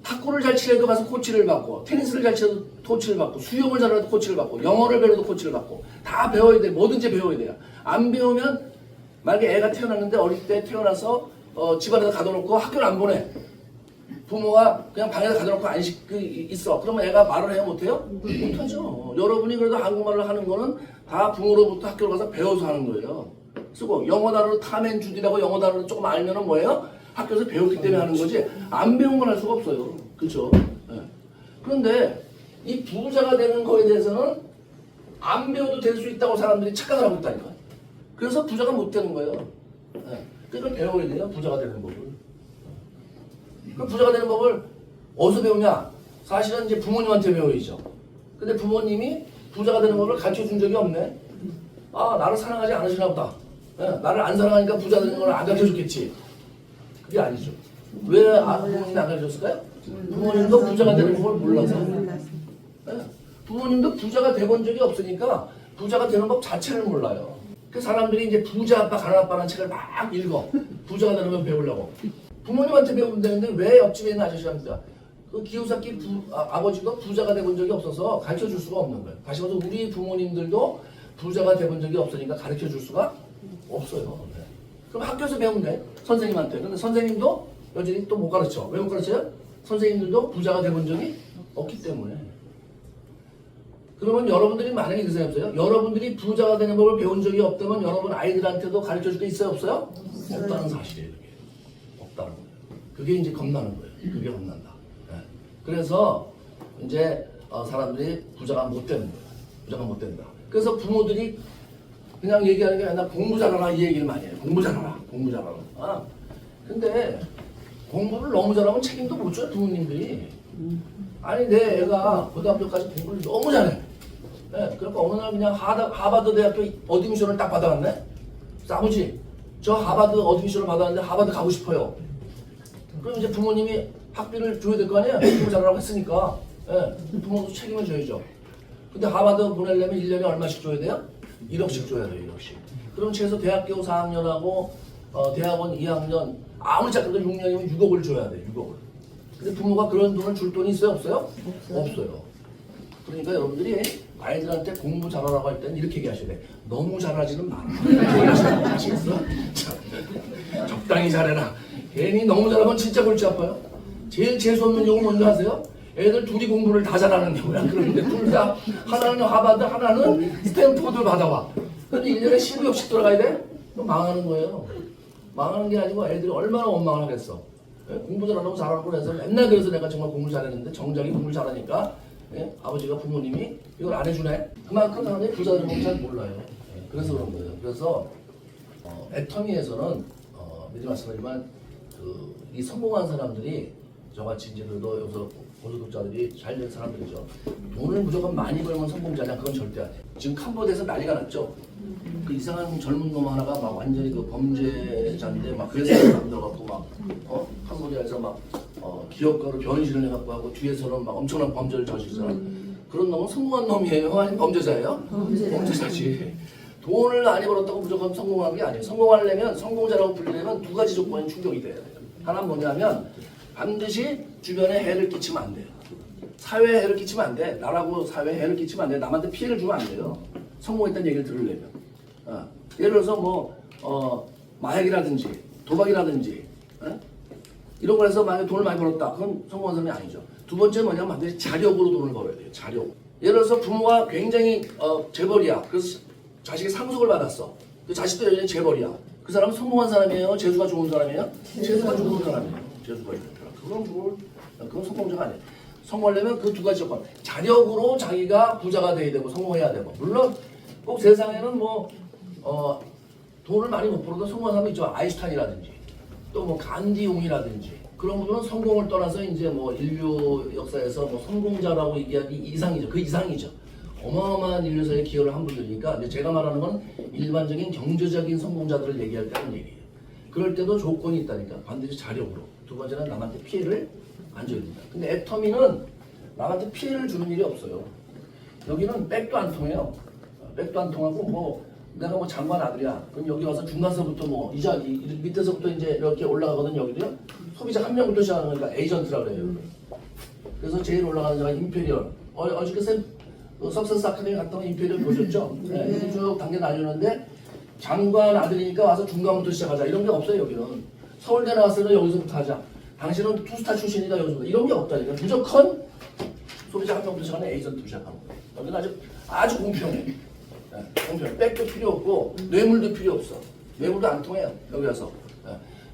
탁구를 잘 치려도 가서 코치를 받고 테니스를 잘 치려도 코치를 받고 수영을 잘해도 코치를 받고 영어를 배워도 코치를 받고 다 배워야 돼. 뭐든지 배워야 돼요. 안 배우면 만약에 애가 태어났는데 어릴 때 태어나서 집안에서 가둬놓고 학교를 안 보내. 부모가 그냥 방에서 가둬놓고 안 있어. 그러면 애가 말을 해요? 못해요? 못하죠. 여러분이 그래도 한국말을 하는 거는 다 부모로부터 학교를 가서 배워서 하는 거예요. 쓰고 영어 단어로 탐앤 주디라고 영어 단어를 조금 알면은 뭐예요? 학교에서 배웠기 때문에 하는 거지 안 배운 건 할 수가 없어요. 그렇죠? 네. 그런데 이 부자가 되는 거에 대해서는 안 배워도 될 수 있다고 사람들이 착각을 하고 있다니까. 그래서 부자가 못 되는 거예요. 네. 그러니까 배워야 돼요. 부자가 되는 법을. 그 부자가 되는 법을 어디서 배우냐? 사실은 이제 부모님한테 배워야죠. 근데 부모님이 부자가 되는 법을 가르쳐 준 적이 없네. 아, 나를 사랑하지 않으시나 보다. 네. 나를 안 사랑하니까 부자 되는 걸 안 가르쳐 줬겠지. 그게 아니죠. 왜 부모님이 안 가르쳐 줬을까요? 부모님도 부자가 되는 법을 몰라서. 네. 부모님도 부자가 돼본 적이 없으니까 부자가 되는 법 자체를 몰라요. 그 사람들이 이제 부자 아빠 가난 아빠라는 책을 막 읽어. 부자가 되는 법 배우려고. 부모님한테 배우면 되는데 왜 옆집에 있는 아저씨합니까? 그 기요사키 아버지도 부자가 돼본 적이 없어서 가르쳐 줄 수가 없는 거예요. 다시 말해서 우리 부모님들도 부자가 돼본 적이 없으니까 가르쳐 줄 수가 없어요. 네. 그럼 학교에서 배우면 돼. 선생님한테. 근데 선생님도 여전히 또 못 가르쳐. 왜 못 가르쳐요? 선생님들도 부자가 돼본 적이 없기 때문에. 그러면 여러분들이 만약에 그 생각해보세요. 여러분들이 부자가 되는 법을 배운 적이 없다면 여러분 아이들한테도 가르쳐 줄 게 있어요? 없어요? 없다는 사실이에요. 그게. 없다는 거예요. 그게 이제 겁나는 거예요. 그게 겁난다. 네. 그래서 이제 사람들이 부자가 못 되는 거예요. 부자가 못 된다. 그래서 부모들이 그냥 얘기하는 게 맨날 공부 잘하라 이 얘기를 많이 해요. 공부 잘하라. 공부 잘하라. 근데 공부를 너무 잘하면 책임도 못 줘요. 부모님들이. 아니 내 애가 고등학교까지 공부를 너무 잘해. 네, 그러니까 어느 날 그냥 하버드 대학교 어드미션을 딱 받아왔네. 그래서 아버지 저 하버드 어드미션을 받았는데 하버드 가고 싶어요. 그럼 이제 부모님이 학비를 줘야 될 거 아니에요. 공부 잘하라고 했으니까. 네, 부모도 책임을 져야죠. 근데 하버드 보내려면 1년에 얼마씩 줘야 돼요? 1억씩 줘야 돼요. 1억씩. 그럼 최소 대학교 4학년하고 대학원 2학년 아무리 작아도 6년이면 6억을 줘야 돼. 6억을. 근데 부모가 그런 돈을 줄 돈이 있어요? 없어요? 없어요. 그러니까 여러분들이 아이들한테 공부 잘하라고 할 때는 이렇게 얘기하셔야 돼. 너무 잘하지는 마. 아시겠어? 적당히 잘해라. 괜히 너무 잘하면 진짜 골치 아파요. 제일 재수없는 경우 뭔지 아세요? 애들 둘이 공부를 다 잘하는 경우야. 그런데 둘 다 하나는 하버드, 하나는 스탠포드를 받아와. 근데 1년에 12억씩 들어가야 돼? 그럼 망하는 거예요. 망하는 게 아니고 애들이 얼마나 원망을 하겠어. 공부 잘하고 잘하고 해서 맨날 그래서 내가 정말 공부 잘했는데 정작이 공부 잘하니까 아버지가 부모님이 이걸 안 해주네. 그만큼 사람들이 부자들은 잘 몰라요. 그래서 그런 거예요. 그래서 애터미에서는 미리 말씀드리지만 이 성공한 사람들이 저같이 이제 그래도 여기서 고소득자들이 잘 된 사람들이죠. 돈을 무조건 많이 벌면 성공자냐? 그건 절대 아니에요. 지금 캄보디아에서 난리가 났죠. 그 이상한 젊은 놈 하나가 막 완전히 그 범죄자인데 막 그래서 만들어갖고 막 캄보디아에서 막 기업가로 변신을 해갖고 하고 뒤에서는 막 엄청난 범죄를 저지르잖아. 그런 놈은 성공한 놈이에요? 아니면 범죄자예요? 범죄자지. 돈을 많이 벌었다고 무조건 성공한 게 아니에요. 성공하려면 성공자라고 불리려면 두 가지 조건이 충족이 돼야 돼요. 하나는 뭐냐면 반드시 주변에 해를 끼치면 안 돼요. 사회에 해를 끼치면 안 돼. 나라고 사회에 해를 끼치면 안 돼. 남한테 피해를 주면 안 돼요. 성공했다는 얘기를 들으려면. 예를 들어서 마약이라든지 도박이라든지 이런 걸 해서 만약에 돈을 많이 벌었다. 그건 성공한 사람이 아니죠. 두 번째 뭐냐면 반드시 자력으로 돈을 벌어야 돼요. 자력. 예를 들어서 부모가 굉장히 재벌이야. 그래서 자식이 상속을 받았어. 그 자식도 여전히 재벌이야. 그 사람은 성공한 사람이에요? 재수가 좋은 사람이에요? 재수가 좋은 사람이에요. 재수가 좋은 사람. 그건 성공자가 아니에요. 성공하려면 그 두 가지 조건. 자력으로 자기가 부자가 돼야 되고 성공해야 되고. 물론 꼭 세상에는 돈을 많이 못 벌어도 성공한 사람이 있죠. 아인슈타인이라든지 또 간디용이라든지 그런 분들은 성공을 떠나서 이제 인류 역사에서 성공자라고 얘기하기 이상이죠. 그 이상이죠. 어마어마한 인류사에 기여를 한 분들이니까 이제 제가 말하는 건 일반적인 경제적인 성공자들을 얘기할 때 하는 얘기예요. 그럴 때도 조건이 있다니까. 반드시 자력으로. 두 번째는 남한테 피해를 안 줘야 된다. 근데 애터미는 남한테 피해를 주는 일이 없어요. 여기는 백도 안 통해요. 백도 안 통하고 내가 장관 아들이야. 그럼 여기 와서 중간서부터 이자 밑에서부터 이제 이렇게 올라가거든. 여기도요. 소비자 한 명부터 시작하는 거니까 에이전트라 그래요. 그래서 제일 올라가는 자가 임페리얼. 어저께 석세스 아카데미 갔다 온 임페리얼 보셨죠? 네. 쭉 단계 나뉘는데 장관 아들이니까 와서 중간부터 시작하자. 이런 게 없어요. 여기는. 서울대 나왔으면 여기서부터 하자. 당신은 투스타 출신이다. 여기서부터. 이런 게 없다니까. 무조건 소비자 한 명부터 시작하는 에이전트로 시작하는 거예요. 여기는 아주 공평해. 공평해. 백도 필요 없고 뇌물도 필요 없어. 뇌물도 안 통해요. 여기 와서.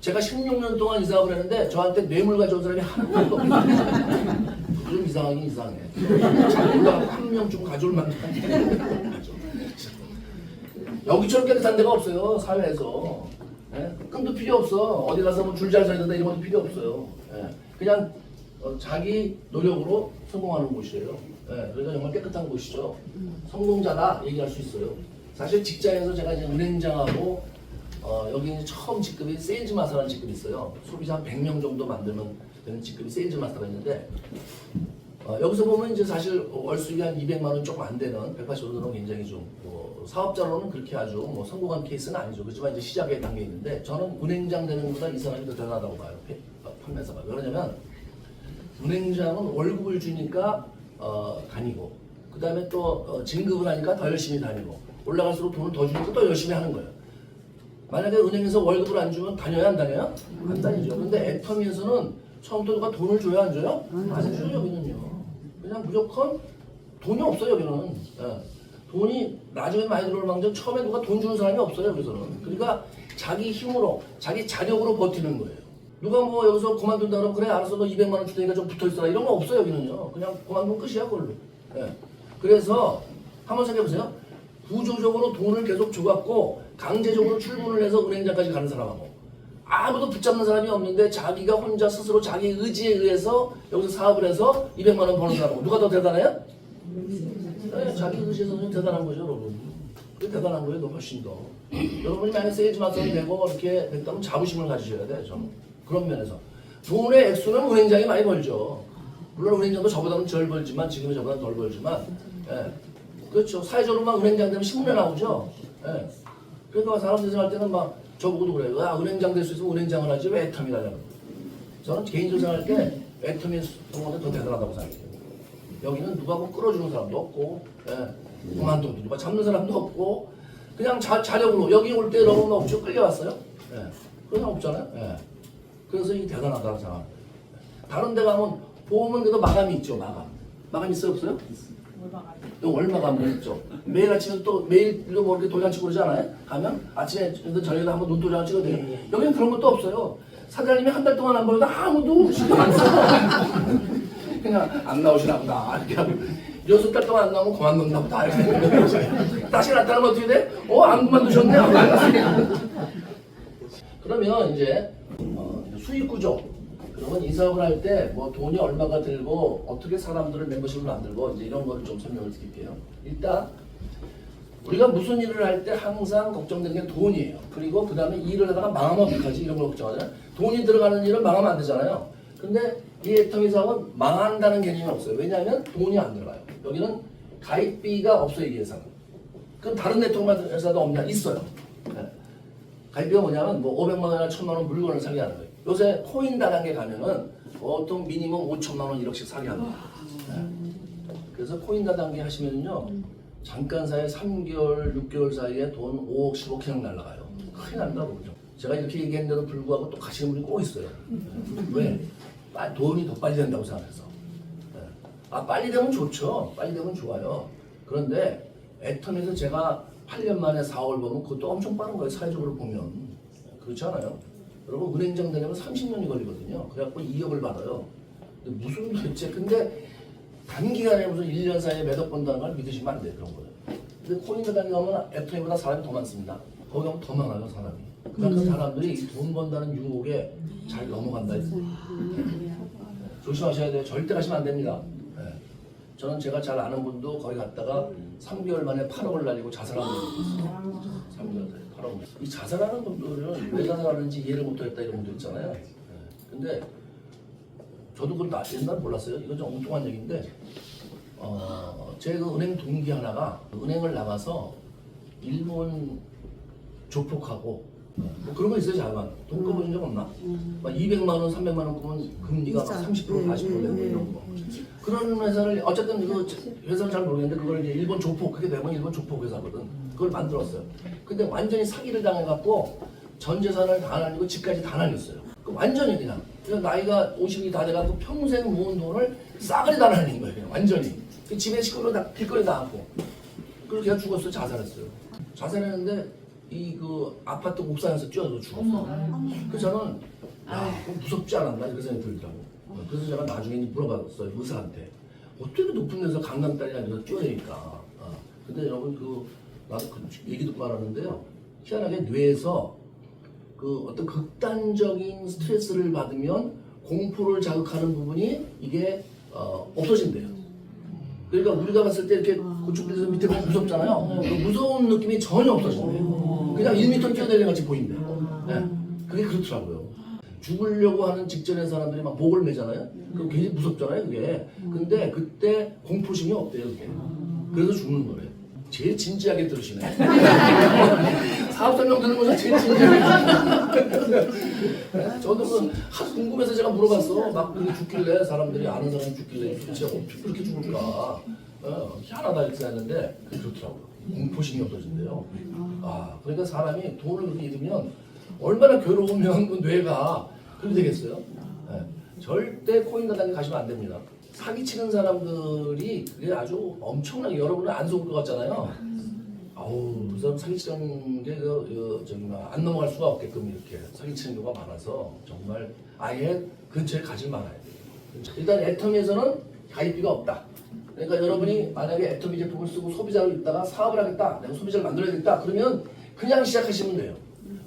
제가 16년 동안 이사업을 했는데 저한테 뇌물 가져온 사람이 하나도 없어요. 좀 이상하긴 이상해. 잘 올라가고 한 명쯤 가져올 만한 여기처럼 깨끗한 데가 없어요. 사회에서. 끈도 필요 없어. 어디 가서 줄 잘 서야 된다 이런 것도 필요 없어요. 그냥 자기 노력으로 성공하는 곳이에요. 그러니까 정말 깨끗한 곳이죠. 성공자다 얘기할 수 있어요. 사실 직장에서 제가 이제 은행장하고 여기 이제 처음 직급이 세일즈 마스터라는 직급이 있어요. 소비자 한 100명 정도 만들면 되는 직급이 세일즈 마스터가 있는데 여기서 보면 이제 사실 월수익이 한 200만 원 조금 안 되는 180원으로는 굉장히 좀 사업자로는 그렇게 아주 성공한 케이스는 아니죠. 그렇지만 이제 시작의 단계에 있는데 저는 은행장 되는 것보다 이 사람이 더 대단하다고 봐요. 판매사가. 왜냐면 은행장은 월급을 주니까 다니고 그 다음에 또 진급을 하니까 더 열심히 다니고 올라갈수록 돈을 더 주니까 또 열심히 하는 거예요. 만약에 은행에서 월급을 안 주면 다녀야 안 다녀요? 안 다니죠. 근데 애터미에서는 처음부터 누가 돈을 줘야 안 줘요? 안 줘요. 여기는요. 그냥 무조건 돈이 없어요. 여기는. 돈이 나중에 많이 들어올 망정 처음에 누가 돈 주는 사람이 없어요. 여기서는. 그러니까 자기 힘으로 자기 자력으로 버티는 거예요. 누가 여기서 그만둔다 그러면 그래 알았어 너 200만 원 줄 테니까 좀 붙어있어라 이런 거 없어요. 여기는요. 그냥 그만두면 끝이야 그걸로. 그래서 한번 생각해보세요. 구조적으로 돈을 계속 줘갖고 강제적으로 출근을 해서 은행장까지 가는 사람하고 아무도 붙잡는 사람이 없는데 자기가 혼자 스스로 자기 의지에 의해서 여기서 사업을 해서 200만 원 버는 사람하고 누가 더 대단해요? 자기 의지에서 좀 대단한 거죠 여러분. 그게 대단한 거예요. 너 훨씬 더. 여러분이 만약에 세일즈 마스터가 되고 이렇게 됐다면 자부심을 가지셔야 돼요. 저는. 그런 면에서 돈의 액수는 은행장이 많이 벌죠. 물론 은행장도 저보다는 덜 벌지만 지금은 저보다 덜 벌지만 그렇죠. 사회적으로 막 은행장 되면 신문에 나오죠. 예. 그러니까 사람들이 생각할 때는 막 저보고도 그래요. 야, 은행장 될 수 있으면 은행장을 하지 왜 애터미 가냐고. 저는 개인적으로 생각할 때 애터미 동호가 더 대단하다고 생각해요. 여기는 누가 뭐 끌어주는 사람도 없고, 예. 그만둬도 누가 잡는 사람도 없고, 그냥 자력으로 여기 올 때 너무 없죠. 끌려왔어요. 예. 그런 사람 없잖아요. 예. 그래서 이게 대단하다고 생각해요. 다른 데 가면 보험은 그래도 마감이 있죠. 마감 있어요 없어요? 월마감 있죠. 매일 아침에 또 매일도 뭐 이렇게 도장 치고 그러지 않아요? 가면 아침에 저녁에 한번 눈도장 찍어도 돼요. 여기는 그런 것도 없어요. 사장님이 한 달 동안 안 보여도 아무도 신경 안 써. 그냥 안 나오시나 보다 이렇게 하고 6달 동안 안 나오면 그만뒀나 보다 이렇게 다시 나타나면 어떻게 돼? 안 그만두셨네? 그러면 이제 수익 구조. 그러면 이 사업을 할 때 뭐 돈이 얼마가 들고 어떻게 사람들을 멤버십을 만들고 이제 이런 거를 좀 설명을 드릴게요. 일단 우리가 무슨 일을 할 때 항상 걱정되는 게 돈이에요. 그리고 그 다음에 일을 하다가 망하면 어떡하지 이런 걸 걱정하잖아요. 돈이 들어가는 일은 망하면 안 되잖아요. 근데 이 애터미 사업은 망한다는 개념이 없어요. 왜냐하면 돈이 안 들어가요. 여기는 가입비가 없어요. 이 회사는. 그럼 다른 네트워크 회사도 없냐? 있어요. 네. 가입비가 뭐냐면 뭐 500만 원이나 1000만 원 물건을 사게 하는 거예요. 요새 코인 다단계 가면은 보통 미니멈 5천만 원 1억씩 사게 하는 거예요. 네. 그래서 코인 다단계 하시면요 잠깐 사이에 3개월, 6개월 사이에 돈 5억, 10억 그냥 날라가요. 큰일 난다고 그러죠. 제가 이렇게 얘기했는데도 불구하고 또 가시는 분이 꼭 있어요. 왜? 돈이 더 빨리 된다고 생각해서. 네. 빨리 되면 좋죠. 빨리 되면 좋아요. 그런데 애텀에서 제가 8년 만에 4월 보면 그것도 엄청 빠른 거예요. 사회적으로 보면. 그렇지 않아요? 여러분 은행장 되려면 30년이 걸리거든요. 그래갖고 2억을 받아요. 근데 무슨 도대체 근데 단기간에 무슨 1년 사이에 몇억 번다는 걸 믿으시면 안 돼요. 그런 거는. 근데 코인에 다니면 애터미보다 사람이 더 많습니다. 거기 가면 더 많아요. 사람이. 그러니까 사람들이 돈 번다는 유혹에 잘 넘어간다. 조심하셔야 돼요. 절대 가시면 안 됩니다. 네. 저는 제가 잘 아는 분도 거기 갔다가 3개월 만에 8억을 날리고 자살한 분이 있어요. 3개월 만에 8억. 이 자살하는 분들은 왜 자살하는지 이해를 못하겠다 이런 분들 있잖아요. 네. 근데 저도 그걸 옛날에 몰랐어요. 이건 좀 엉뚱한 얘기인데 제 그 은행 동기 하나가 은행을 나가서 일본 조폭하고 뭐 그런 거 있어요. 자만 돈 꺼보신 적 없나? 막 200만 원, 300만 원 끄면 금리가 막 30%, 40% 되고 이런 거. 그런 회사를 어쨌든 그 회사는 잘 모르겠는데 그걸 이제 일본 조폭 그게 되면 일본 조폭 회사거든. 그걸 만들었어요. 근데 완전히 사기를 당해갖고 전 재산을 다 날리고 집까지 다 날렸어요. 그 완전히 그냥 나이가 50이 다 돼갖고 평생 모은 돈을 싸그리 다 날린 거예요. 그냥 완전히. 그 집에 식구로 다 길거리 나왔고. 그리고 걔가 죽었어요. 자살했어요. 자살했는데 이 그 아파트 옥상에서 뛰어서 죽었어. 그래서 저는 그럼 무섭지 않았나 이렇게 생각이 들더라고. 그래서 제가 나중에 물어봤어요 의사한테 어떻게 높은 데서 강남 딸이 아니라 뛰어내니까. 근데 여러분 나도 그 얘기 듣고 알았는데요. 희한하게 뇌에서 그 어떤 극단적인 스트레스를 받으면 공포를 자극하는 부분이 이게 없어진대요. 그러니까 우리가 봤을 때 이렇게 고축돼서 밑에 보면 무섭잖아요. 그 무서운 느낌이 전혀 없어진대요. 그냥 1m 뛰어내리는 같이 보인대요. 네. 그게 그렇더라고요. 죽으려고 하는 직전에 사람들이 막 목을 매잖아요. 그럼 굉장히 무섭잖아요, 그게. 근데 그때 공포심이 없대요, 그게. 그래서 죽는 거래요. 제일 진지하게 들으시네. 사업 설명 듣는 거죠, 제일 진지하게. 저도 궁금해서 제가 물어봤어. 막 그렇게 죽길래 사람들이 아는 사람이 죽길래 진짜 어떻게 그렇게 죽을까? 희한하다 이렇게 생각했는데 그렇더라고요. 공포심이 없어진대요. 그러니까 사람이 돈을 그렇게 잃으면 얼마나 괴로우면 그 뇌가 그렇게 되겠어요? 네. 절대 코인 가단에 가시면 안 됩니다. 사기치는 사람들이 그게 아주 엄청나게 여러분은 안 속을 것 같잖아요. 그 사람 사기치는 게 정말 안 넘어갈 수가 없게끔 이렇게 사기치는 경우가 많아서 정말 아예 근처에 가지 말아야 돼요. 일단 애터미에서는 가입비가 없다. 그러니까 여러분이 만약에 애터미 제품을 쓰고 소비자로 있다가 사업을 하겠다, 내가 소비자를 만들어야겠다 그러면 그냥 시작하시면 돼요.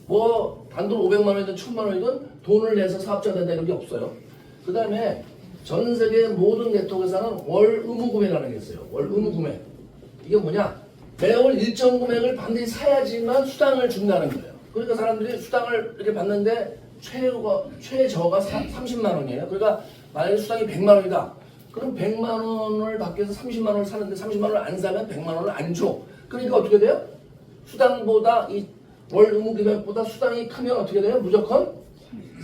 뭐 단돈 500만 원이든 1000만 원이든 돈을 내서 사업자가 된다 이런 게 없어요. 그 다음에 전 세계 모든 네트워크에서는 월 의무 구매라는 게 있어요. 월 의무 구매. 이게 뭐냐? 매월 일정 금액을 반드시 사야지만 수당을 준다는 거예요. 그러니까 사람들이 수당을 이렇게 받는데 최저가 30만 원이에요. 그러니까 만약에 수당이 100만 원이다. 그럼 100만 원을 받기 위해서 30만 원을 사는데 30만 원을 안 사면 100만 원을 안 줘. 그러니까 어떻게 돼요? 수당보다 이 월 의무 금액보다 수당이 크면 어떻게 돼요? 무조건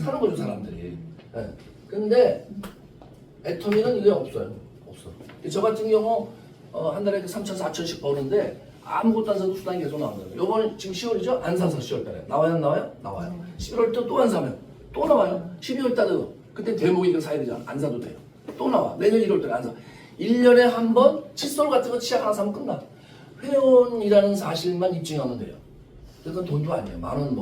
사는 거죠, 사람들이. 예. 근데 애터미는 이게 없어요. 없어. 저 같은 경우 한 달에 3천, 4천씩 버는데 아무것도 안 사도 수당이 계속 나오는 거예요. 요번 지금 10월이죠? 안 사서 10월 달에. 나와요, 안 나와요? 나와요. 11월 때 또 안 사면 또 나와요. 12월 달에도 그때 대목이니까 사야 되잖아. 안 사도 돼요. 또 나와. 내년 1월 달에 안 사. 1년에 한 번 칫솔 같은 거 치약 하나 사면 끝나. 회원이라는 사실만 입증하면 돼요. 그건 돈도 아니에요. 만 원,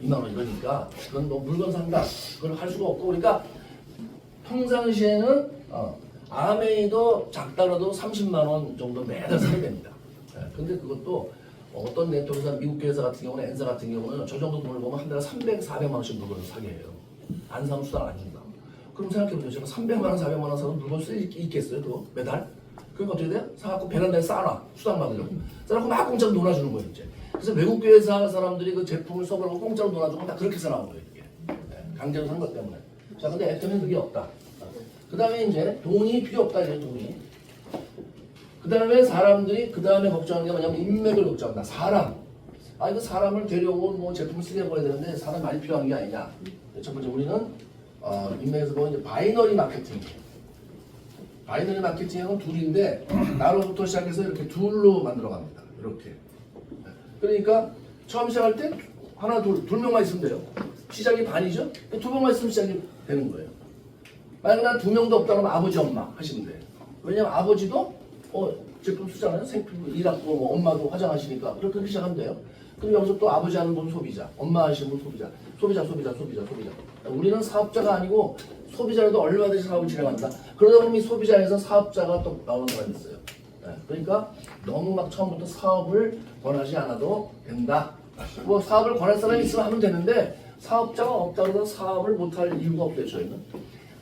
2만 원 이러니까 그건 뭐 물건 산다. 그걸 할 수가 없고 그러니까 평상시에는 아메이도 작다라도 30만 원 정도 매달 사야 됩니다. 근데 그것도 어떤 네트워크사 미국 회사 같은 경우는 엔사 같은 경우는 저 정도 돈을 보면 한 달에 300, 400만 원씩 물건을 사게 해요. 안 사면 수당 안 준다. 그럼 생각해보세요. 제가 300만 원, 400만 원 사도 물건 쓸 수 있겠어요? 그거 매달? 그럼 어떻게 돼요? 사갖고 베란다에 쌓아놔. 수당 받으려고. 쌓아놓고 막 공짜로 놀아주는 거예요. 이제. 그래서 외국 회사 사람들이 그 제품을 써보려고 공짜로 놀아주면 다 그렇게 사나온 거예요. 이게. 강제로 산 것 때문에. 자, 근데 애터미는 그게 없다. 그 다음에 이제 돈이 필요 없다. 이제 돈이. 그 다음에 사람들이 그 다음에 걱정하는 게 뭐냐면 인맥을 걱정한다. 사람. 이거 사람을 데려온 뭐 제품을 쓰게 해버려야 되는데 사람 많이 필요한 게 아니냐. 첫 번째 우리는 인맥에서 보면 이제 바이너리 마케팅. 바이너리 마케팅은 둘인데 나로부터 시작해서 이렇게 둘로 만들어 갑니다. 이렇게. 그러니까 처음 시작할 때 하나, 둘 명만 있으면 돼요. 시작이 반이죠? 두 명만 있으면 시작이 되는 거예요. 만약에 난 두 명도 없다 그러면 아버지, 엄마 하시면 돼요. 왜냐면 아버지도 제품 쓰잖아요. 생필품 일하고 뭐 엄마도 화장하시니까 그렇게 시작하면 돼요. 그럼 여기서 또 아버지 하는 분 소비자, 엄마 하시는 분 소비자. 우리는 사업자가 아니고 소비자라도 얼마든지 사업을 진행한다. 그러다 보면 이 소비자에서 사업자가 또 나오는 사람이 있어요. 그러니까 너무 막 처음부터 사업을 권하지 않아도 된다. 뭐 사업을 권할 사람이 있으면 하면 되는데 사업자가 없다고 해서 사업을 못할 이유가 없어요. 저희는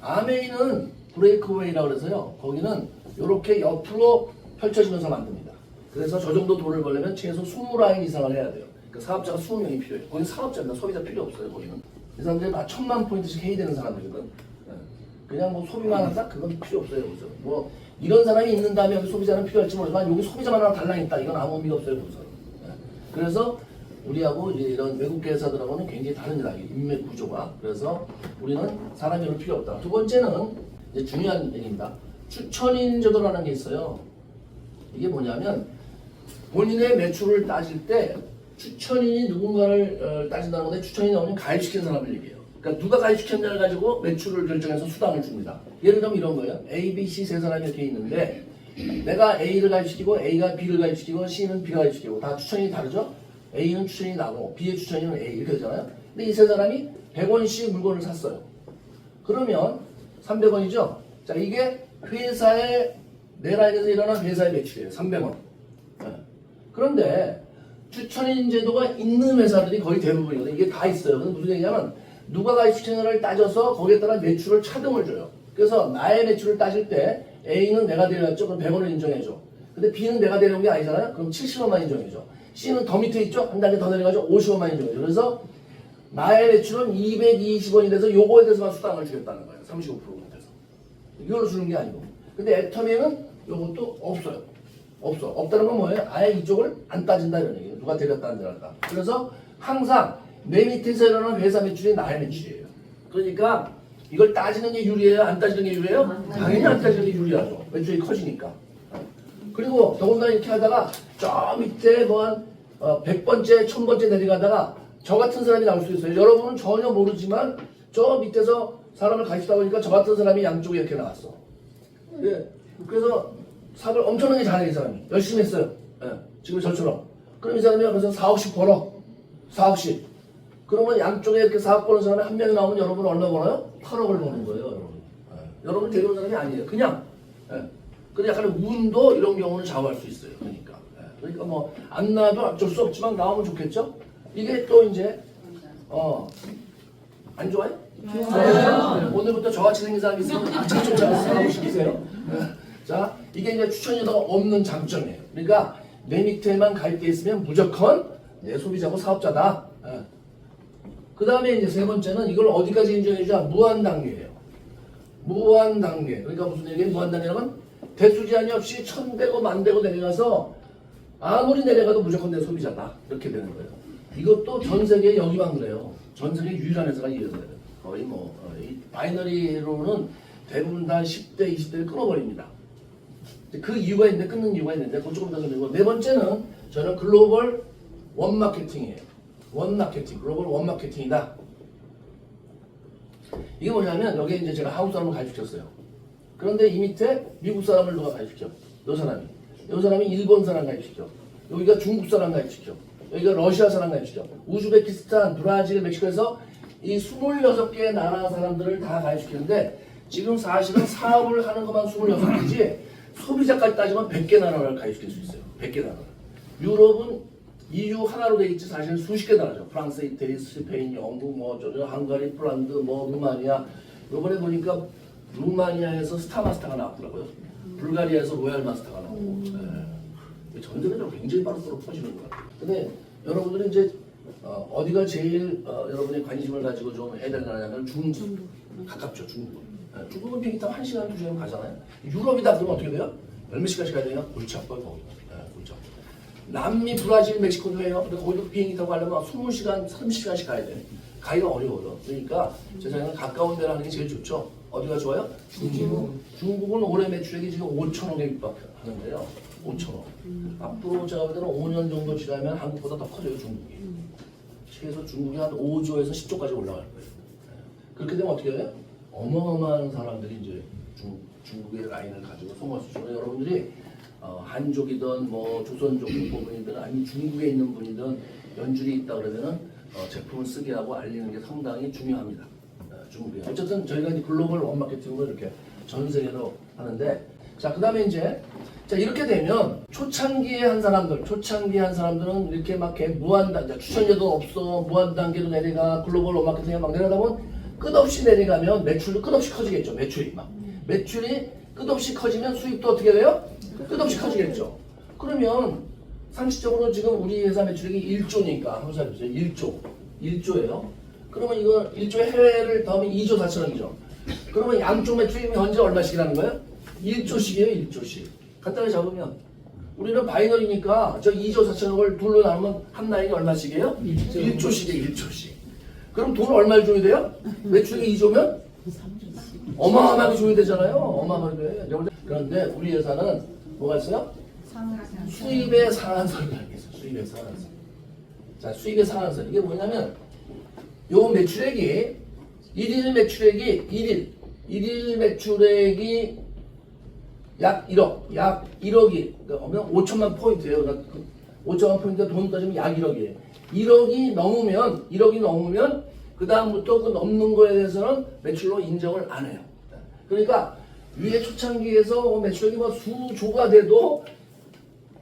아메이는 브레이크웨이라고 해서요. 거기는 이렇게 옆으로 펼쳐지면서 만듭니다. 그래서 저 정도 돈을 벌려면 최소 20라인 이상을 해야 돼요. 그러니까 사업자가 20명이 필요해요. 거기는 사업자입니다. 소비자 필요 없어요. 거기는 이 사람들이 막 1000만 포인트씩 해야 되는 사람들이거든. 그냥 뭐 소비만 한다? 그건 필요 없어요. 그래서 뭐 이런 사람이 있는 다음에 여기 소비자는 필요할지 모르지만 여기 소비자만 하나 달랑 있다. 이건 아무 의미가 없어요. 그래서 우리하고 이제 이런 외국계 회사들하고는 굉장히 다릅니다. 인맥 구조가. 그래서 우리는 사람이 별로 필요 없다. 두 번째는 이제 중요한 얘기입니다. 추천인 제도라는 게 있어요. 이게 뭐냐면 본인의 매출을 따질 때 추천인이 누군가를 따진다는 건데 추천인이 나오면 가입시킨 사람을 얘기해요. 그러니까 누가 가입시켰냐를 가지고 매출을 결정해서 수당을 줍니다. 예를 들면 이런 거예요. A, B, C 세 사람이 이렇게 있는데 내가 A를 가입시키고 A가 B를 가입시키고 C는 B가 가입시키고 다 추천인이 다르죠? A는 추천이 나고 B의 추천인은 A 이렇게 되잖아요. 근데 이 세 사람이 100원씩 물건을 샀어요. 그러면 300원이죠? 자, 이게 회사의 내 라인에서 일어난 회사의 매출이에요. 300원. 그런데 추천인 제도가 있는 회사들이 거의 대부분이거든요. 이게 다 있어요. 근데 무슨 얘기냐면 누가 가입시켰냐를 따져서 거기에 따라 매출을 차등을 줘요. 그래서 나의 매출을 따질 때 A는 내가 데려왔죠. 그럼 100원을 인정해줘. 근데 B는 내가 데려온 게 아니잖아요. 그럼 70원만 인정해줘. C는 더 밑에 있죠. 한 단계 더 내려가죠. 50원만 인정해줘. 그래서 나의 매출은 220원이 돼서 요거에 대해서만 수당을 주겠다는 거예요. 35%가 돼서. 이걸로 주는 게 아니고. 근데 애터미는 요것도 없어요. 없어. 없다는 건 뭐예요? 아예 이쪽을 안 따진다 이런 얘기예요. 누가 데렸다 안 데렸다. 그래서 항상 내 밑에서 일어나는 회사 매출이 나의 매출이에요. 그러니까 이걸 따지는 게 유리해요? 안 따지는 게 유리해요? 당연히 안 따지는 게 유리하죠. 매출이 커지니까. 그리고 더군다나 이렇게 하다가 저 밑에 뭐 한 100번째, 1000번째 내려가다가 저 같은 사람이 나올 수 있어요. 여러분은 전혀 모르지만 저 밑에서 사람을 가르치다 보니까 저 같은 사람이 양쪽에 이렇게 나왔어. 예. 그래서 사업을 엄청나게 잘해 이 사람이. 열심히 했어요. 예. 지금 저처럼. 그럼 이 사람이 그래서 4억씩 벌어. 4억씩. 그러면 양쪽에 이렇게 4억 버는 사람이 한 명이 나오면 여러분 얼마 벌어요? 8억을 버는 거예요, 여러분. 예. 여러분 데려온 사람이 아니에요. 그냥. 예. 근데 약간 운도 이런 경우는 좌우할 수 있어요. 그러니까. 예. 그러니까 뭐 안 나와도 어쩔 수 없지만 나오면 좋겠죠? 이게 또 이제 안 좋아요? 좋아요. 오늘부터 저같이 생긴 사람이 있으면 악착 쫓아가고 시키세요. 자, 이게 이제 추천제도가 없는 장점이에요. 그러니까 내 밑에만 가입돼 있으면 무조건 내 소비자고 사업자다. 그 다음에 이제 세 번째는 이걸 어디까지 인정해주자? 무한 단계예요. 무한 단계. 그러니까 무슨 얘기예요? 무한 단계는 대수 제한이 없이 1000배고 10,000배고 내려가서 아무리 내려가도 무조건 내 소비자다. 이렇게 되는 거예요. 이것도 전 세계 여기만 그래요. 전 세계 유일한 회사가 이 회사예요. 거의 이 바이너리로는 대부분 다 10대, 20대를 끊어버립니다. 그 이유가 있는데 끊는 이유가 있는데 그건 조금 더 설명드리고 네 번째는 저는 글로벌 원마케팅이에요. 원마케팅, 글로벌 원마케팅이다. 이게 뭐냐면 여기에 이제 제가 한국 사람을 가입시켰어요. 그런데 이 밑에 미국 사람을 누가 가입시켜? 요 사람이 일본 사람 가입시켜. 여기가 중국 사람 가입시켜. 여기가 러시아 사람 가입시켜. 우즈베키스탄, 브라질, 멕시코에서 이 26개의 나라 사람들을 다 가입시키는데 지금 사실은 사업을 하는 것만 26개지 소비자까지 따지면 100개 나라를 가입시킬 수 있어요. 100개 나라. 유럽은 EU 하나로 돼 있지 사실은 수십 개 나라죠. 프랑스, 이태리, 스페인, 영국, 헝가리, 폴란드, 루마니아. 이번에 보니까 루마니아에서 스타마스터가 나왔더라고요. 불가리아에서 로얄 마스터가 나오고. 전 세계적으로 굉장히 빠르게 퍼지는 것 같아요. 근데 여러분들이 이제 어디가 제일 여러분의 관심을 가지고 좀 해야 될 나라냐면 중국. 가깝죠, 중국은. 중국은 비행기 타고 1시간, 2시간 가잖아요. 유럽이다 그러면 어떻게 돼요? 몇 시간씩 가야 되냐? 골치 아파요, 거기. 골치 아파요. 남미, 브라질, 멕시코도 해요. 근데 거기도 비행기 타고 가려면 20시간, 30시간씩 가야 돼. 가기가 어려워요. 그러니까 제 생각에는 가까운 데를 하는 게 제일 좋죠. 어디가 좋아요? 중국은 올해 매출액이 지금 5천억에 육박하는데요. 5천억. 앞으로 제가 볼 때는 5년 정도 지나면 한국보다 더 커져요, 중국이. 최소 중국이 한 5조에서 10조까지 올라갈 거예요. 그렇게 되면 어떻게 해요? 어마어마한 사람들이 이제 중국의 라인을 가지고 송화 수준으로 여러분들이 한족이든 조선족 부분이든 아니면 중국에 있는 분이든 연줄이 있다 그러면은 제품을 쓰게 하고 알리는 게 상당히 중요합니다. 중국이. 어쨌든 저희가 이제 글로벌 원마케팅을 이렇게 전 세계로 하는데 자 그다음에 이제 자 이렇게 되면 초창기에 한 사람들은 이렇게 막 무한 단계 추천제도 없어 무한 단계로 내려가 글로벌 원마케팅에 막 내려다 보면 끝없이 내려가면 매출도 끝없이 커지겠죠. 매출이 끝없이 커지면 수익도 어떻게 돼요? 끝없이 커지겠죠. 그러면 상식적으로 지금 우리 회사 매출액이 1조니까 한번 생각해보세요. 1조예요. 그러면 이거 1조에 해외를 더하면 2조 4천억이죠. 그러면 양쪽 매출이 현재 얼마씩이라는 거예요? 1조씩이에요. 1조씩. 간단히 잡으면 우리는 바이너리니까 저 2조 4천억을 둘로 나누면 한 나라에 얼마씩이에요? 1조씩이에요. 1조씩. 그럼 돈을 얼마를 줘야 돼요? 매출액이 2조면? 어마어마하게 줘야 되잖아요. 어마어마하게. 그런데 우리 회사는 뭐가 있어요? 수입의 상한선이 있어요. 수입의 상한선. 자, 수입의 상한선. 이게 뭐냐면 요 매출액이 일일 매출액이 약 1억이 그러면 5천만 포인트예요. 그러니까 5천만 포인트 돈 따지면 약 1억이에요. 1억이 넘으면 그 다음부터 그 넘는 거에 대해서는 매출로 인정을 안 해요. 그러니까 위에 초창기에서 매출액이 수조가 돼도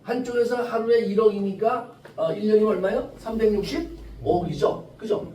한쪽에서 하루에 1억이니까 1년이면 얼마예요? 365억이죠. 그죠?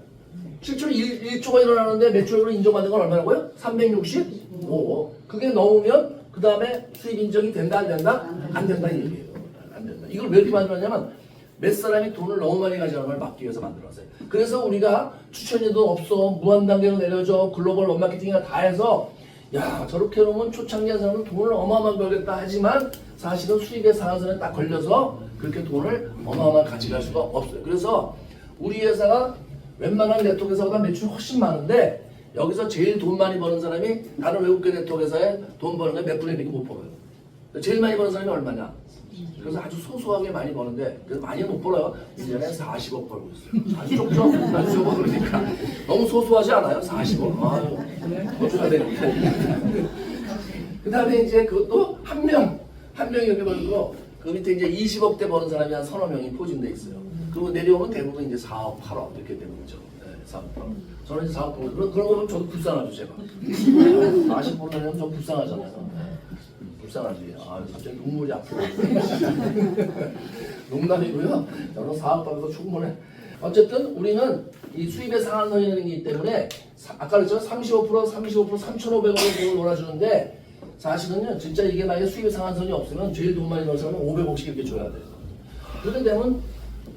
실제로 1조가 일어나는데 매출액으로 인정받는 건 얼마라고요? 365억. 그게 넘으면 그 다음에 수입 인정이 된다 안 된다? 안 된다 이 얘기예요. 안 된다. 이걸 왜 이렇게 만들었냐면 몇 사람이 돈을 너무 많이 가져가는 걸 막기 위해서 만들었어요. 그래서 우리가 추천제도 없어 무한 단계로 내려줘 글로벌 원마케팅이나 다 해서 야 저렇게 놓으면 초창기 한 사람은 돈을 어마어마하게 벌겠다 하지만 사실은 수입의 상한선에 딱 걸려서 그렇게 돈을 어마어마하게 가져갈 수가 없어요. 그래서 우리 회사가 웬만한 네트워크 회사보다 매출이 훨씬 많은데 여기서 제일 돈 많이 버는 사람이 다른 외국계 네트워크 회사에 돈 버는 게 몇 분의 1밖에 못 벌어요. 제일 많이 버는 사람이 얼마냐? 그래서 아주 소소하게 많이 버는데 그래서 많이 못 벌어요. 1년에 40억 벌고 있어요. 아주 적죠? 아주 적어 그러니까 너무 소소하지 않아요? 40억. 아유, 더 줘야 되는데. 그 다음에 이제 그것도 한 명이 이렇게 벌고 그 밑에 이제 20억대 버는 사람이 한 서너 명이 포진돼 있어요. 그리고 내려오면 대부분 이제 4억, 8억 이렇게 되는 거죠. 네, 4억, 8억. 저는 이제 4억, 8억. 그런 거 보면 저도 불쌍하죠, 제가. 40억 내면 좀 불쌍하잖아요. 불쌍하지. 아, 갑자기 눈물이 아프고. 농담이고요. 저는 4억 받아서 충분해. 어쨌든 우리는 이 수입의 상한선이라는 게 있기 때문에 아까 그랬죠? 35%, 3,500원을 돈을 몰아주는데 사실은요, 진짜 이게 만약에 수입의 상한선이 없으면 제일 돈 많이 버는 사람은 500억씩 이렇게 줘야 돼요. 그렇게 되면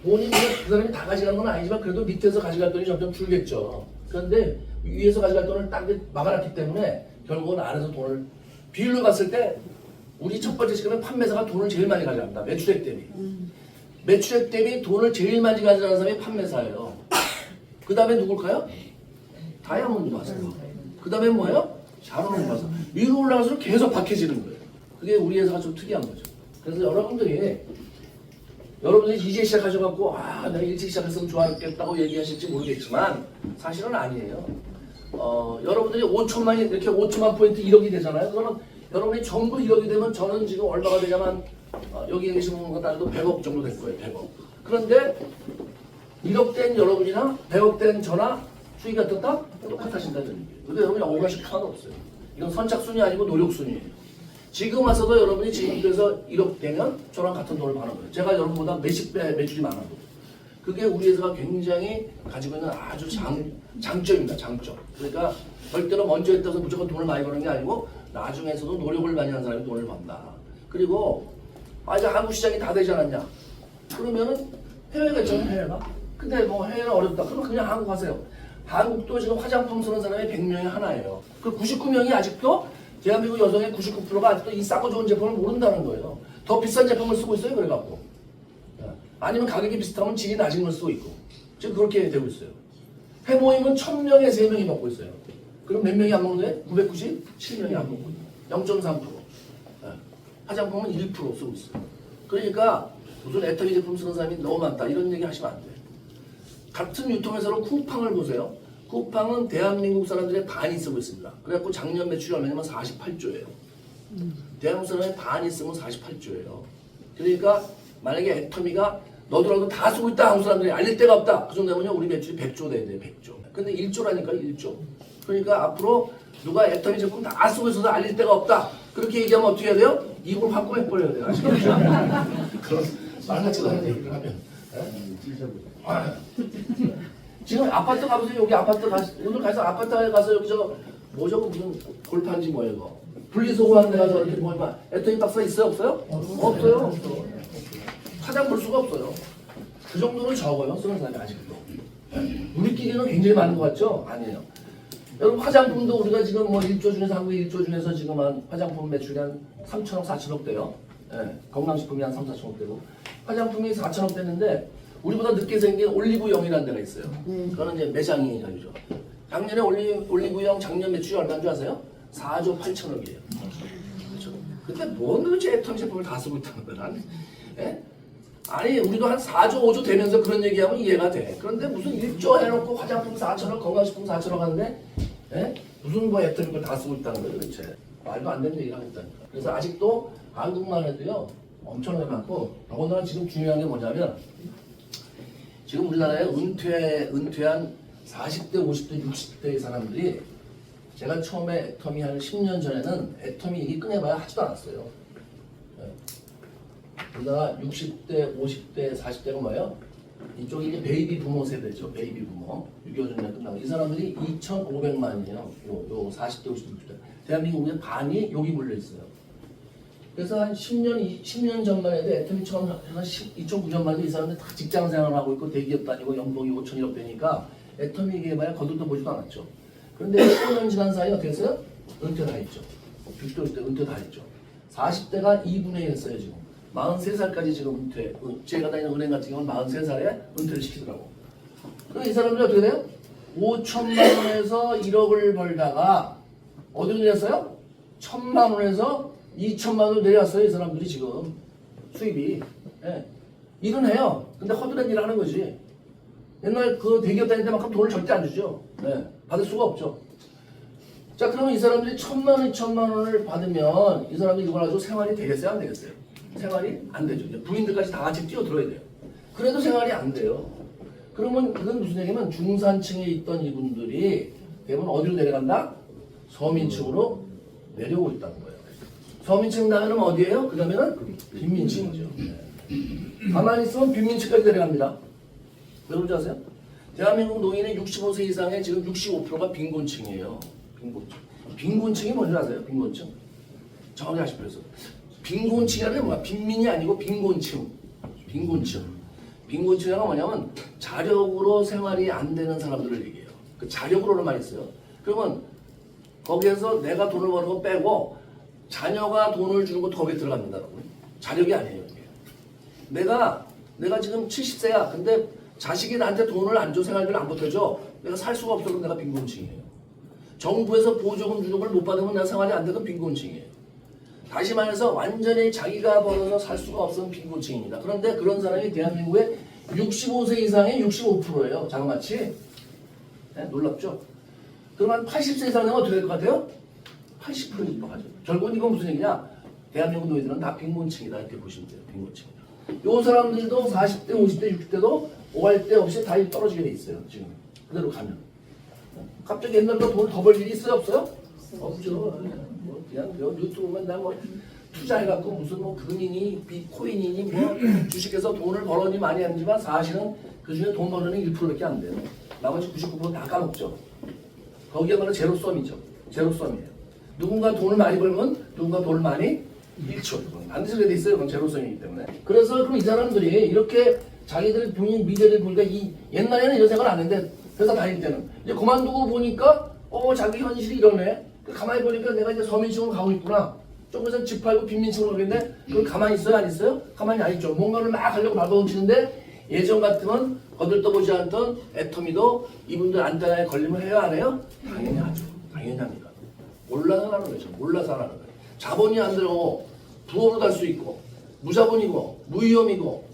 돈이 그 사람이 다 가져가는 건 아니지만 그래도 밑에서 가져갈 돈이 점점 줄겠죠. 그런데 위에서 가져갈 돈을 딱 막아놨기 때문에 결국은 안에서 돈을 비율로 봤을 때 우리 첫 번째 시간은 판매사가 돈을 제일 많이 가져갑니다. 매출액 대비. 매출액 대비 돈을 제일 많이 가져가는 사람이 판매사예요. 그 다음에 누굴까요? 다이아몬드 마사요. 그 다음에 뭐예요? 샤론 마사. 위로 올라갈수록 계속 박해지는 거예요. 그게 우리 회사가 좀 특이한 거죠. 그래서 여러분들이 이제 시작하셔갖고 내가 일찍 시작했으면 좋았겠다고 얘기하실지 모르겠지만 사실은 아니에요. 여러분들이 5천만이 이렇게 5천만 포인트 1억이 되잖아요. 그러면 여러분이 전부 1억이 되면 저는 지금 얼마가 되냐면 여기 계신 분과 따라도 100억 정도 될 거예요. 100억. 그런데 1억 된 여러분이나 100억 된 저나 수익이 어떻다? 똑같아진다는 얘기예요. 근데 여러분이 억울하실 필요는 없어요. 이건 선착순이 아니고 노력순이에요. 지금 와서도 여러분이 지금 그래서 1억 되면 저랑 같은 돈을 버는 거예요. 제가 여러분보다 몇십 배 매출이 많아도. 그게 우리 회사가 굉장히 가지고 있는 아주 장점입니다. 장점. 그러니까 절대로 먼저 했다고 해서 무조건 돈을 많이 버는 게 아니고 나중에서도 노력을 많이 하는 사람이 돈을 번다. 그리고 이제 한국 시장이 다 되지 않았냐? 그러면은 해외가 있잖아요. 해외가. 근데 뭐 해외는 어렵다. 그러면 그냥 한국 하세요. 한국도 지금 화장품 쓰는 사람이 100명이 하나예요. 그 99명이 아직도 대한민국 여성의 99%가 아직도 이 싸고 좋은 제품을 모른다는 거예요. 더 비싼 제품을 쓰고 있어요. 그래갖고. 아니면 가격이 비슷하면 질이 낮은 걸 쓰고 있고. 지금 그렇게 되고 있어요. 해모임은 1000명에 3명이 먹고 있어요. 그럼 몇 명이 안 먹는 거예요? 997명이 안 먹고 있어요. 0.3%. 화장품은 1% 쓰고 있어요. 그러니까 무슨 애터미 제품 쓰는 사람이 너무 많다. 이런 얘기 하시면 안 돼요. 같은 유통회사로 쿠팡을 보세요. 쿠팡은 대한민국 사람들의 반이 쓰고 있습니다. 그래갖고 작년 매출이 얼마냐면 48조예요. 대한민국 사람의 반이 쓰면 48조예요. 그러니까 만약에 애터미가 너더라도 다 쓰고 있다 한국 사람들이 알릴 데가 없다. 그 정도면요 우리 매출이 100조 돼야 돼요. 100조. 근데 1조라니까 1조. 그러니까 앞으로 누가 애터미 제품 다 쓰고 있어도 알릴 데가 없다. 그렇게 얘기하면 어떻게 해야 돼요? 입을 확보해버려야 돼요. 아시겠죠? 그런 말같지도 않은 얘기를 하면. 지금 아파트 가보세요. 여기 아파트 오늘 가서 아파트에 가서 여기 저거 무슨 골판지 뭐예요 이거. 분리수거하는 데 가서 이렇게 보니까 애터미 박스가 있어요? 없어요? 없어요. 찾아볼 수가 없어요. 그 정도는 적어요. 쓰는 사람이 아직도. 우리끼리는 굉장히 많은 것 같죠? 아니에요. 여러분 화장품도 우리가 지금 뭐 1조 중에서 한국의 1조 중에서 지금 한 화장품 매출이 한 3천억 4천억 돼요. 건강식품이 한 3, 4천억 되고 화장품이 4천억 됐는데 우리보다 늦게 생긴 올리브영이라는 데가 있어요. 그거는 이제 매장이 아니죠. 작년에 올리브영 작년 매출이 얼마인 줄 아세요? 4조 8천억이에요. 그렇죠? 근데 뭔 도대체 애터미 제품을 다 쓰고 있다는 거야? 아니 우리도 한 4조 5조 되면서 그런 얘기하면 이해가 돼. 그런데 무슨 1조 해놓고 화장품 4천억 건강식품 4천억 하는데 무슨 뭐 애터미 걸 다 쓰고 있다는 거예요 도대체. 말도 안 되는 얘기를 하고 있다니까. 그래서 아직도 한국만 해도요 엄청나게 많고 더군다나 지금 중요한 게 뭐냐면 지금 우리나라에 은퇴한 40대, 50대, 60대의 사람들이 제가 처음에 애터미 한 10년 전에는 애터미 얘기 꺼내봐야 하지도 않았어요. 우리나라 60대, 50대, 40대가 뭐예요? 이쪽이 이제 베이비 부모 세대죠. 베이비 부모. 6.25 전쟁 끝나고 이 사람들이 2,500만이에요. 요 40대, 50대, 60대. 대한민국의 반이 여기 몰려 있어요. 그래서 한 10년 전만 해도 애터미 처음 한 2009년만 해도 이 사람들 다 직장 생활을 하고 있고 대기업 다니고 연봉이 5천억 되니까 애터미 얘기해봐야 거들떠 보지도 않았죠. 그런데 10년 지난 사이에 어떻게 했어요? 은퇴 다 했죠. 60대 은퇴 다 했죠. 40대가 2분의 1 했어요 지금. 43살까지 지금 은퇴. 제가 다니는 은행 같은 경우는 43살에 은퇴를 시키더라고. 그럼 이 사람들이 어떻게 돼요? 5천만 원에서 1억을 벌다가 어디로 내렸어요? 1,000만 원에서 2천만 원을 내려왔어요. 이 사람들이 지금 수입이. 일은 해요. 근데 허드렛 일을 하는 거지. 옛날 그 대기업 다닐 때만큼 돈을 절대 안 주죠. 받을 수가 없죠. 자 그러면 이 사람들이 1,000만 원, 2천만 원을 받으면 이 사람들이 이걸 가지고 생활이 되겠어요? 안 되겠어요? 생활이 안 되죠. 이제 부인들까지 다 같이 뛰어들어야 돼요. 그래도 생활이 안 돼요. 그러면 그건 무슨 얘기냐면 중산층에 있던 이분들이 대부분 어디로 내려간다? 서민층으로 내려오고 있다는 거예요. 서민층 다음에는 어디예요? 그 다음에는 빈민층이죠. 가만히 있으면 빈민층까지 내려갑니다. 왜 그런지 아세요? 대한민국 노인의 65세 이상의 지금 65%가 빈곤층이에요. 빈곤층이 뭔지 아세요? 빈곤층. 정확히 아시죠? 빈곤층이라는 게 뭐야? 빈민이 아니고 빈곤층. 빈곤층이가 뭐냐면 자력으로 생활이 안 되는 사람들을 얘기해요. 그 자력으로는 말이 있어요. 그러면 거기에서 내가 돈을 버는 거 빼고 자녀가 돈을 주는 거 거기에 들어갑니다. 여러분. 자력이 아니에요. 이게. 내가 지금 70세야. 근데 자식이 나한테 돈을 안 줘, 생활비를 안 보태줘. 내가 살 수가 없어. 그럼 내가 빈곤층이에요. 정부에서 보조금 주는 걸 못 받으면 내가 생활이 안 되면 빈곤층이에요. 다시 말해서 완전히 자기가 벌어서 살 수가 없으면 빈곤층입니다. 그런데 그런 사람이 대한민국의 65세 이상의 65%예요. 자그마치. 네? 놀랍죠? 그러면 80세 이상 되면 어떻게 될 것 같아요? 80%일 것 같아요. 결국은 이건 무슨 얘기냐? 대한민국 노인들은 다 빈곤층이다. 이렇게 보시면 돼요. 빈곤층이다. 요 사람들도 40대, 50대, 60대도 오할 데 없이 다 떨어지게 돼 있어요. 지금. 그대로 가면. 갑자기 옛날보다 돈을 더 벌 일이 있어요? 없어요? 없죠. 뭐 그냥 유튜브 보면 나뭐 투자해갖고 무슨 뭐 금이니 비트코인이니 뭐 주식해서 돈을 벌어니 많이 하지만 사실은 그 중에 돈 버는 1%밖에 안 돼요. 나머지 99%는 다 까먹죠. 거기야말로 제로섬이죠. 제로섬이에요. 누군가 돈을 많이 벌면 누군가 돈을 많이 잃죠. 반드시 그렇게 돼 있어요. 그건 제로섬이기 때문에. 그래서 그럼 이 사람들이 이렇게 자기들 본인 미래를 보니까 옛날에는 이런 생각을 안 했는데 회사 다닐 때는 이제 그만두고 보니까 자기 현실이 이러네. 가만히 보니까 내가 이제 서민층으로 가고 있구나. 조금 있으면 집 팔고 빈민층으로 가겠네. 그럼 가만히 있어요? 안 있어요? 가만히 안 있죠. 뭔가를 막 하려고 발버둥치는데 예전 같으면 거들떠보지 않던 애터미도 이분들 안전하게 걸리면 해요? 안 해요? 당연히 하죠. 당연히 합니다. 몰라서 하는 거죠. 몰라서 하는 거예요. 자본이 안 들어 부업으로 갈 수 있고 무자본이고 무위험이고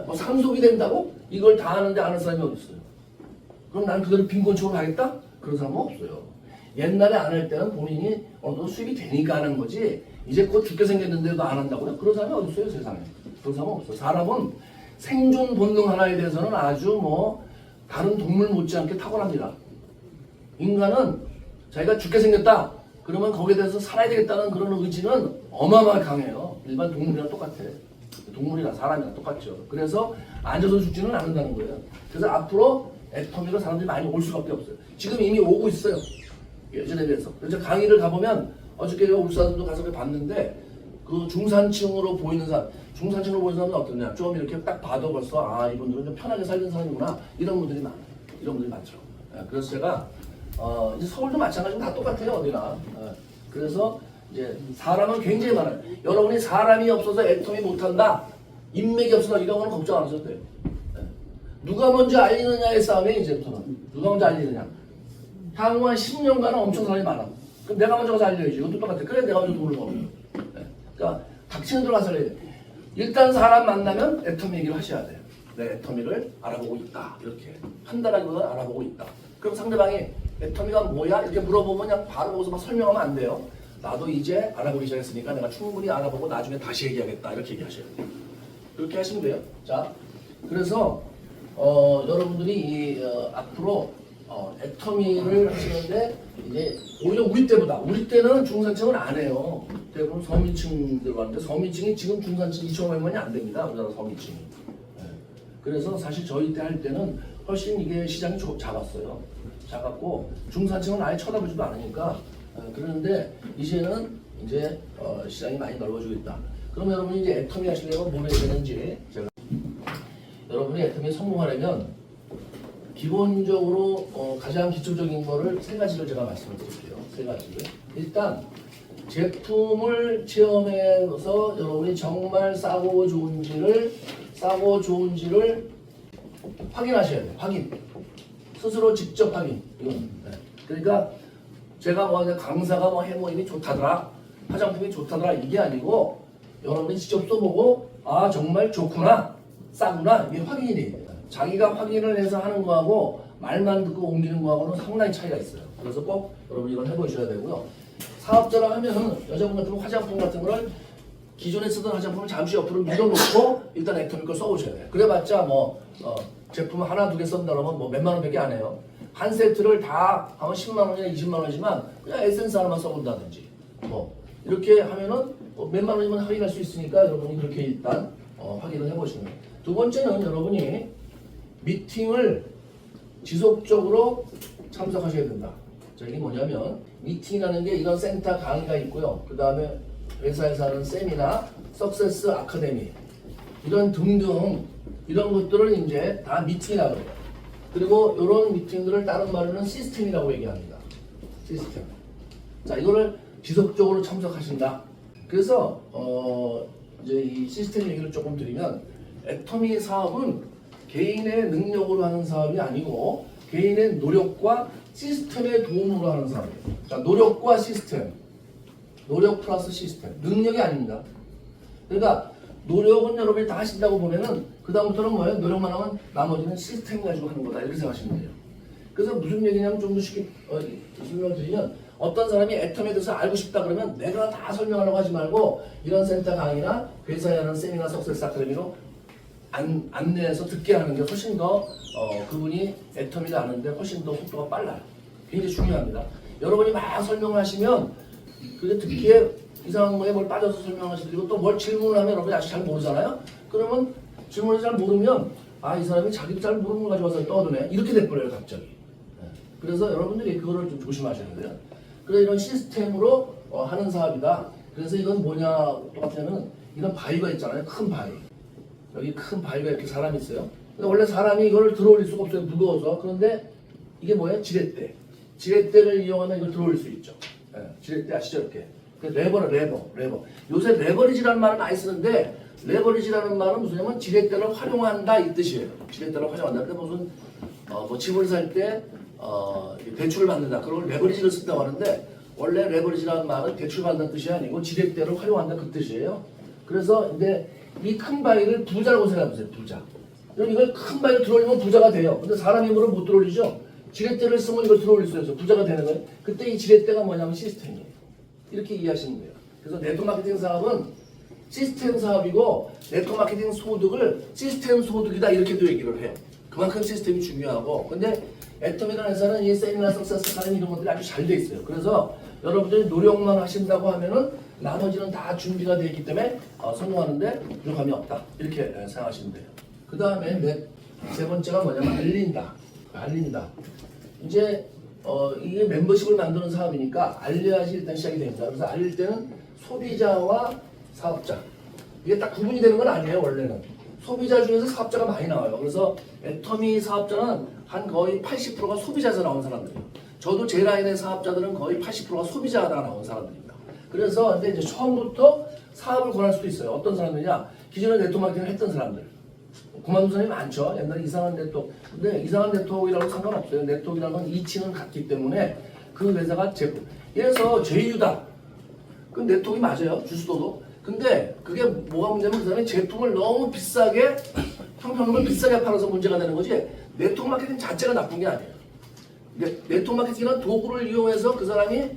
뭐 상속이 된다고? 이걸 다 하는데 아는 사람이 어디 있어요? 그럼 난 그대로 빈곤층으로 가겠다? 그런 사람은 없어요. 옛날에 안 할 때는 본인이 어느 정도 수입이 되니까 하는 거지 이제 곧 죽게 생겼는데도 안 한다고요? 그런 사람이 어디 있어요 세상에? 그런 사람은 없어요. 사람은 생존 본능 하나에 대해서는 아주 뭐 다른 동물 못지않게 탁월합니다. 인간은 자기가 죽게 생겼다 그러면 거기에 대해서 살아야 되겠다는 그런 의지는 어마어마하게 강해요. 일반 동물이랑 똑같아. 동물이나 사람이랑 똑같죠. 그래서 앉아서 죽지는 않는다는 거예요. 그래서 앞으로 애터미로 사람들이 많이 올 수밖에 없어요. 지금 이미 오고 있어요. 예전에 비해서. 그래서 강의를 가보면 어저께 울산도 가서 봤는데 그 중산층으로 보이는 사람, 중산층으로 보이는 사람은 어떠냐? 좀 이렇게 딱 봐도 벌써 이분들은 좀 편하게 살는 사람이구나. 이런 분들이 많아요. 이런 분들이 많더라고요. 그래서 제가 이제 서울도 마찬가지로 다 똑같아요 어디나. 그래서 이제 사람은 굉장히 많아요. 여러분이 사람이 없어서 애터미 못한다, 인맥이 없어서 이런 거는 걱정 안 하셔도 돼요. 누가 먼저 알리느냐의 싸움에 이제부터는 누가 먼저 알리느냐. 향후 한 10년간은 엄청 사람이 많아. 그럼 내가 먼저 가서 알려야지. 이것도 똑같아. 그래 내가 먼저 돈을 벌어. 그러니까 닥치는 대로 가서 알려야 돼. 일단 사람 만나면 애터미 얘기를 하셔야 돼요. 내 애터미를 알아보고 있다. 이렇게 한 달하고는 알아보고 있다. 그럼 상대방이 애터미가 뭐야? 이렇게 물어보면 그냥 바로 거기서 막 설명하면 안 돼요. 나도 이제 알아보기 시작했으니까 내가 충분히 알아보고 나중에 다시 얘기하겠다. 이렇게 얘기하셔야 돼요. 그렇게 하시면 돼요. 자, 그래서 여러분들이 앞으로 애터미를 하시는데 이제 오히려 우리 때는 중산층은 안 해요. 대부분 서민층들 가는데 서민층이 지금 중산층 2,500만이 안 됩니다. 우리나라 서민층이. 그래서 사실 저희 때 할 때는 훨씬 이게 시장이 작았어요. 작았고 중산층은 아예 쳐다보지도 않으니까 그러는데 이제는 이제 시장이 많이 넓어지고 있다. 그럼 여러분이 이제 애터미 하시려면 뭘 해야 되는지 제가 여러분이 애터미에 성공하려면 기본적으로 가장 기초적인 거를 세 가지를 제가 말씀을 드릴게요. 세 가지를. 일단 제품을 체험해서 여러분이 정말 싸고 좋은지를 확인하셔야 돼요. 확인. 스스로 직접 확인. 이건. 그러니까 제가 강사가 해모임이 좋다더라, 화장품이 좋다더라 이게 아니고 여러분이 직접 써보고 정말 좋구나, 싸구나 이게 확인이 돼요. 자기가 확인을 해서 하는 거하고 말만 듣고 옮기는 거하고는 상당히 차이가 있어요. 그래서 꼭 여러분 이걸 해보셔야 되고요. 사업자라 하면 여자분 같은 화장품 같은 거를 기존에 쓰던 화장품을 잠시 옆으로 밀어놓고 일단 애터미 걸 써보셔야 돼요. 그래봤자 제품 하나 두 개 쓴다 그러면 몇만 원밖에 안 해요. 한 세트를 다 하면 10만 원이나 20만 원이지만 그냥 에센스 하나만 써본다든지 이렇게 하면은 몇만 원이면 할인할 수 있으니까 여러분이 그렇게 일단 확인을 해보시는 거예요. 두 번째는 여러분이 미팅을 지속적으로 참석하셔야 된다. 자, 이게 뭐냐면 미팅이라는 게 이런 센터 강의가 있고요. 그 다음에 회사에서 하는 세미나, 석세스 아카데미 이런 등등 이런 것들을 이제 다 미팅이라고 해요. 그리고 이런 미팅들을 다른 말로는 시스템이라고 얘기합니다. 시스템. 자, 이거를 지속적으로 참석하신다. 그래서 이제 이 시스템 얘기를 조금 드리면 애터미 사업은 개인의 능력으로 하는 사업이 아니고 개인의 노력과 시스템의 도움으로 하는 사업이에요. 자, 노력과 시스템, 노력 플러스 시스템, 능력이 아닙니다. 그러니까 노력은 여러분이 다 하신다고 보면은 그 다음부터는 뭐예요? 노력만 하면 나머지는 시스템 가지고 하는 거다 이렇게 생각하시면 돼요. 그래서 무슨 얘기냐면 좀 더 쉽게 설명을 드리면 어떤 사람이 애텀에 대해서 알고 싶다 그러면 내가 다 설명하려고 하지 말고 이런 센터 강의나 회사에 하는 세미나 석세스 아카데미로 안내해서 듣게 하는 게 훨씬 더 그분이 애텀이를 아는데 훨씬 더 속도가 빨라요. 굉장히 중요합니다. 여러분이 막 설명하시면 그게 듣기에 이상한 거에 뭘 빠져서 설명하시고 또 뭘 질문을 하면 여러분이 아직 잘 모르잖아요. 그러면 질문을 잘 모르면 이 사람이 자기도 잘 모르는 거 가지고 와서 떠드네 이렇게 돼버려요 갑자기. 그래서 여러분들이 그거를 좀 조심하셔야 돼요. 그래서 이런 시스템으로 하는 사업이다. 그래서 이건 뭐냐 똑같냐면 이런 바위가 있잖아요. 큰 바위. 여기 큰 바위가 이렇게 사람이 있어요. 근데 원래 사람이 이거를 들어올릴 수가 없어요. 무거워서. 그런데 이게 뭐예요? 지렛대. 지렛대를 이용하면 이걸 들어올릴 수 있죠. 지렛대 아시죠? 이렇게. 레버. 요새 레버리지라는 말은 많이 쓰는데 레버리지라는 말은 무슨냐면 지렛대를 활용한다 이 뜻이에요. 지렛대를 활용한다. 근데 무슨 뭐 집을 살 때 대출을 받는다. 그걸 레버리지를 쓴다고 하는데 원래 레버리지라는 말은 대출 받는 뜻이 아니고 지렛대를 활용한다 그 뜻이에요. 그래서 근데 이 큰 바위를 부자라고 생각해보세요. 부자. 그럼 이걸 큰 바위를 들어올리면 부자가 돼요. 근데 사람 힘으로 못 들어올리죠. 지렛대를 쓰면 이걸 들어올릴 수 있어요. 부자가 되는 거예요. 그때 이 지렛대가 뭐냐면 시스템이에요. 이렇게 이해하시면 돼요. 그래서 네트워크 마케팅 사업은 시스템 사업이고 네트워크 마케팅 소득을 시스템 소득이다 이렇게도 얘기를 해요. 그만큼 시스템이 중요하고 근데 애텀이라는 회사는 이 세미나 석세스 아카데미 이런 것들이 아주 잘 돼 있어요. 그래서 여러분들이 노력만 하신다고 하면은 나머지는 다 준비가 되어 있기 때문에 성공하는데 부족함이 없다 이렇게 생각하시면 돼요. 그 다음에 세 번째가 뭐냐면 알린다. 이제 이게 멤버십을 만드는 사업이니까 알려야지 일단 시작이 됩니다. 그래서 알릴 때는 소비자와 사업자 이게 딱 구분이 되는 건 아니에요. 원래는 소비자 중에서 사업자가 많이 나와요. 그래서 애터미 사업자는 한 거의 80%가 소비자에서 나온 사람들이에요. 저도 제 라인의 사업자들은 거의 80%가 소비자가 나온 사람들입니다. 그래서 근데 이제 처음부터 사업을 권할 수도 있어요. 어떤 사람들이냐? 기존에 네트워크 마케팅을 했던 사람들. 그만둔 사람이 많죠. 옛날에 이상한 네트워크. 근데 이상한 네트워크라고 상관없어요. 네트워크라는 건 이치는 같기 때문에 그 회사가 제품. 예를 들어서 제휴다. 그 네트워크가 맞아요. 주수도도. 근데 그게 뭐가 문제냐면 그 사람이 제품을 너무 비싸게 형평성을 비싸게 팔아서 문제가 되는 거지 네트워크 마케팅 자체가 나쁜 게 아니에요. 네트워크 마케팅은 도구를 이용해서 그 사람이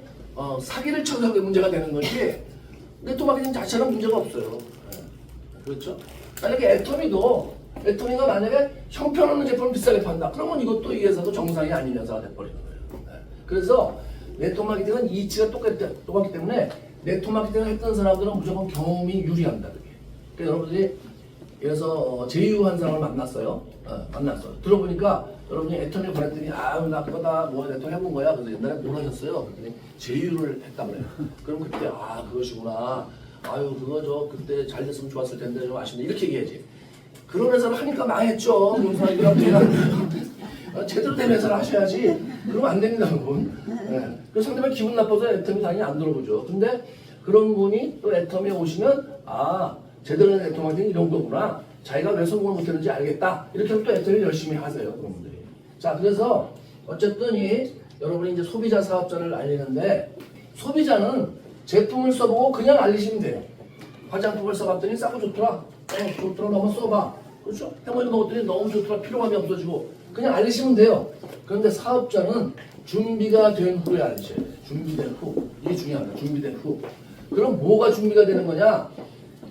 사기를 쳐서 문제가 되는 거지 네트워크 마케팅 자체는 문제가 없어요. 그렇죠? 만약에 애터미가 만약에 형편없는 제품을 비싸게 판다. 그러면 이것도 이 회사도 정상이 아닌 회사가 돼버리는 거예요. 그래서 네트워크 마케팅은 이치가 똑같기 때문에 네트워크 마케팅을 했던 사람들은 무조건 경험이 유리합니다. 그래서 여러분들이 그래서 제휴한 사람을 만났어요. 들어보니까 여러분이 애터미 보냈더니 나 그거다 뭐 네트워크 해본 거야. 그래서 옛날에 뭘 하셨어요? 그랬더니 제휴를 했다 그래요. 그럼 그때 그것이구나. 그거 저 그때 잘 됐으면 좋았을 텐데 좀 아쉽네 이렇게 얘기하지. 그런 회사를 하니까 망했죠. 그런 사람들은 제대로 된 회사를 하셔야지. 그러면 안 됩니다, 여러분. 그래서 상대방 기분 나빠서 애터미 당연히 안 들어보죠. 근데 그런 분이 또 애터미에 오시면 제대로 된 애터미 마케팅 이런 거구나. 자기가 왜 성공을 못했는지 알겠다. 이렇게 하면 또 애터미 열심히 하세요, 그런 분들이. 자, 그래서 어쨌든 여러분이 이제 소비자 사업자를 알리는데 소비자는 제품을 써보고 그냥 알리시면 돼요. 화장품을 써봤더니 싸고 좋더라. 좋더라. 한번 써봐. 그렇죠? 해머리 먹었더니 너무 좋더라. 피로감이 없어지고 그냥 알리시면 돼요. 그런데 사업자는 준비가 된 후에 알리셔야 돼요. 준비된 후. 이게 중요합니다. 준비된 후. 그럼 뭐가 준비가 되는 거냐?